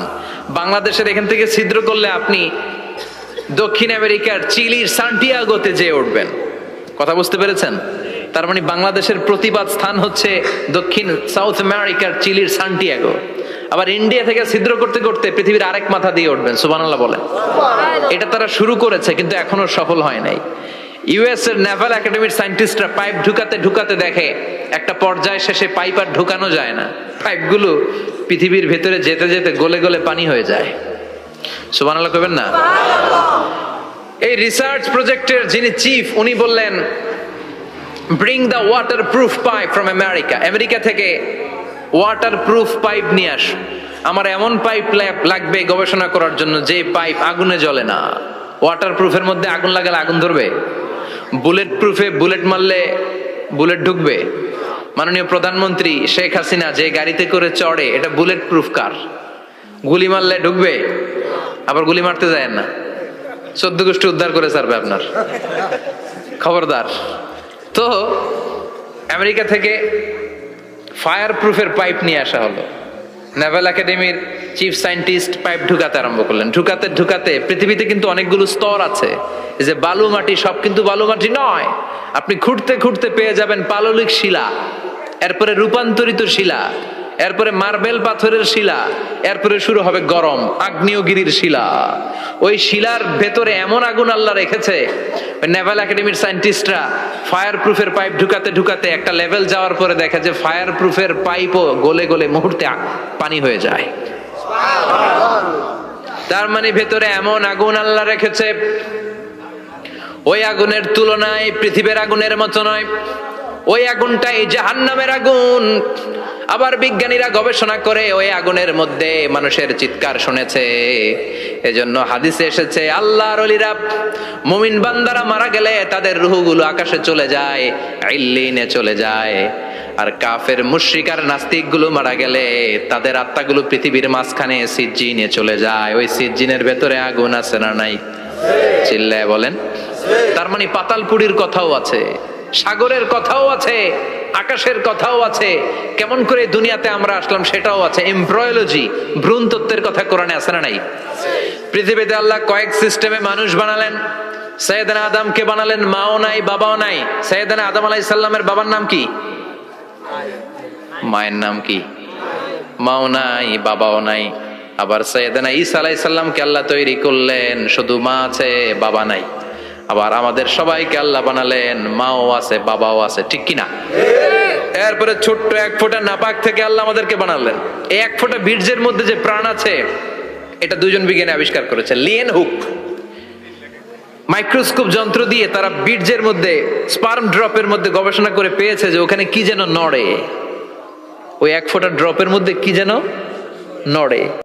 বাংলাদেশের এখান থেকে ছিদ্র করলে আপনি দক্ষিণ আমেরিকার চিলির সান্টিয়াগোতে যেয়ে উঠবেন। কথা বুঝতে পেরেছেন? তার মানে বাংলাদেশের প্রতিপাদ স্থান হচ্ছে দক্ষিণ সাউথ আমেরিকার চিলির সান্টিয়াগো। আবার ইন্ডিয়া থেকে ছিদ্র করতে করতে পৃথিবীর আরেক মাথা দিয়ে উঠবেন। সুবহানাল্লাহ বলেন। এটা তারা শুরু করেছে, কিন্তু এখনো সফল হয় নাই। ইউএস এর নেভাল একাডেমির সায়েন্টিস্টরা পাইপ ঢুকাতে ঢুকাতে দেখে একটা পর্যায় শেষে পাইপ আর ঢুকানো যায় না। পাইপগুলো পৃথিবীর ভেতরে যেতে যেতে গলে গলে পানি হয়ে যায়। সুবহানাল্লাহ কইবেন না? এই রিসার্চ প্রজেক্টের যিনি চিফ, উনি বললেন, bring the water proof pipe from America. America থেকে ওয়াটার প্রুফ পাইপ নিয়ে আস। আমার এমন পাইপ লাগবে গবেষণা করার জন্য যে পাইপ আগুনে জ্বলে না। ওয়াটার প্রুফের মধ্যে আগুন লাগালে আগুন ধরবে? বুলেট প্রুফে বুলেট মারলে বুলেট ঢুকবে? মাননীয় প্রধানমন্ত্রী শেখ হাসিনা যে গাড়িতে করে চড়ে, এটা বুলেট প্রুফ কার? গুলি মারলে ঢুকবে? আবার গুলি মারতে যায় না, 14 গোষ্ঠী উদ্ধার করে ছাড়বে আপনার, খবরদার। তো আমেরিকা থেকে ফায়ার প্রুফের পাইপ নিয়ে আসা হলো। নেভাল একাডেমির চিফ সায়েন্টিস্ট পাইপ ঢুকাতে আরম্ভ করলেন। ঢুকাতে ঢুকাতে পৃথিবীতে কিন্তু অনেকগুলো স্তর আছে। এই যে বালু মাটি, সব কিন্তু বালু মাটি নয়। আপনি খুঁড়তে খুঁড়তে পেয়ে যাবেন পাললিক শিলা, এরপরে রূপান্তরিত শিলা, এরপরে মার্বেল পাথরের শিলা, এরপরে শুরু হবে গরম আগ্নেয়গিরির শিলা। ওই শিলার ভেতরে এমন আগুন আল্লাহ রেখেছে, নেভাল একাডেমির সায়েন্টিস্টরা ফায়ার প্রুফের পাইপ ঢুকাতে ঢুকাতে একটা লেভেল যাওয়ার পরে দেখে যে ফায়ার প্রুফের পাইপও গলে গলে মুহূর্তে পানি হয়ে যায়। তার মানে ভেতরে এমন আগুন আল্লাহ রেখেছে ওই আগুনের তুলনায় পৃথিবীর আগুনের মতো নয়। ওই আগুনটাই জাহান্নামের আগুন। আবার বিজ্ঞানীরা গবেষণা করে ওই আগুনের মধ্যে মানুষের চিৎকার শুনেছে। এজন্য হাদিসে এসেছে আল্লাহর ওলিরা, মুমিন বান্দারা মারা গেলে তাদের রূহগুলো আকাশে চলে যায়, ইল্লিনে চলে যায়। আর কাফের মুশরিক আর নাস্তিক গুলো মারা গেলে তাদের আত্মাগুলো পৃথিবীর মাঝখানে সিজ্জিনে চলে যায়। ওই সিজ্জিনের ভেতরে আগুন আছে না নাই? চিল্লায় বলেন। তার মানে পাতালপুরীর কথাও আছে, সাগরের কথাও আছে, আকাশের কথাও আছে। কেমন করে দুনিয়াতে আমরা আসলাম সেটাও আছে। এমব্রয়োলজি, ভ্রূণ তত্ত্বের কথা কোরআনে আছে না নাই? পৃথিবীতে আল্লাহ কয়েক সিস্টেমে মানুষ বানালেন। সৈয়দনা আদমকে বানালেন, মাও নাই বাবাও নাই। সৈয়দনা আদম আলাইহিস সালামের বাবার নাম কি? মায়ের নাম কি? মাও নাই বাবাও নাই। আবার সৈয়দনা ঈসা আলাইহিস সালামকে আল্লাহ তৈরি করলেন, শুধু মা আছে বাবা নাই। আবার আমাদের সবাইকে আল্লাহ বানালেন, মাও আছে বাবাও আছে, ঠিক কিনা? এরপরে ছোট্ট এক ফোঁটা নাপাক থেকে আল্লাহ আমাদেরকে বানালেন। এই এক ফোঁটা বীর্যের মধ্যে যে প্রাণ আছে, এটা দুজন বিজ্ঞানী আবিষ্কার করেছে। লিয়েন হুক মাইক্রোস্কোপ যন্ত্র দিয়ে তারা বীর্যের মধ্যে, স্পার্ম ড্রপের মধ্যে গবেষণা করে পেয়েছে যে ওখানে কি যেন নড়ে। ওই এক ফোঁটা ড্রপের মধ্যে কি যেন নড়ে।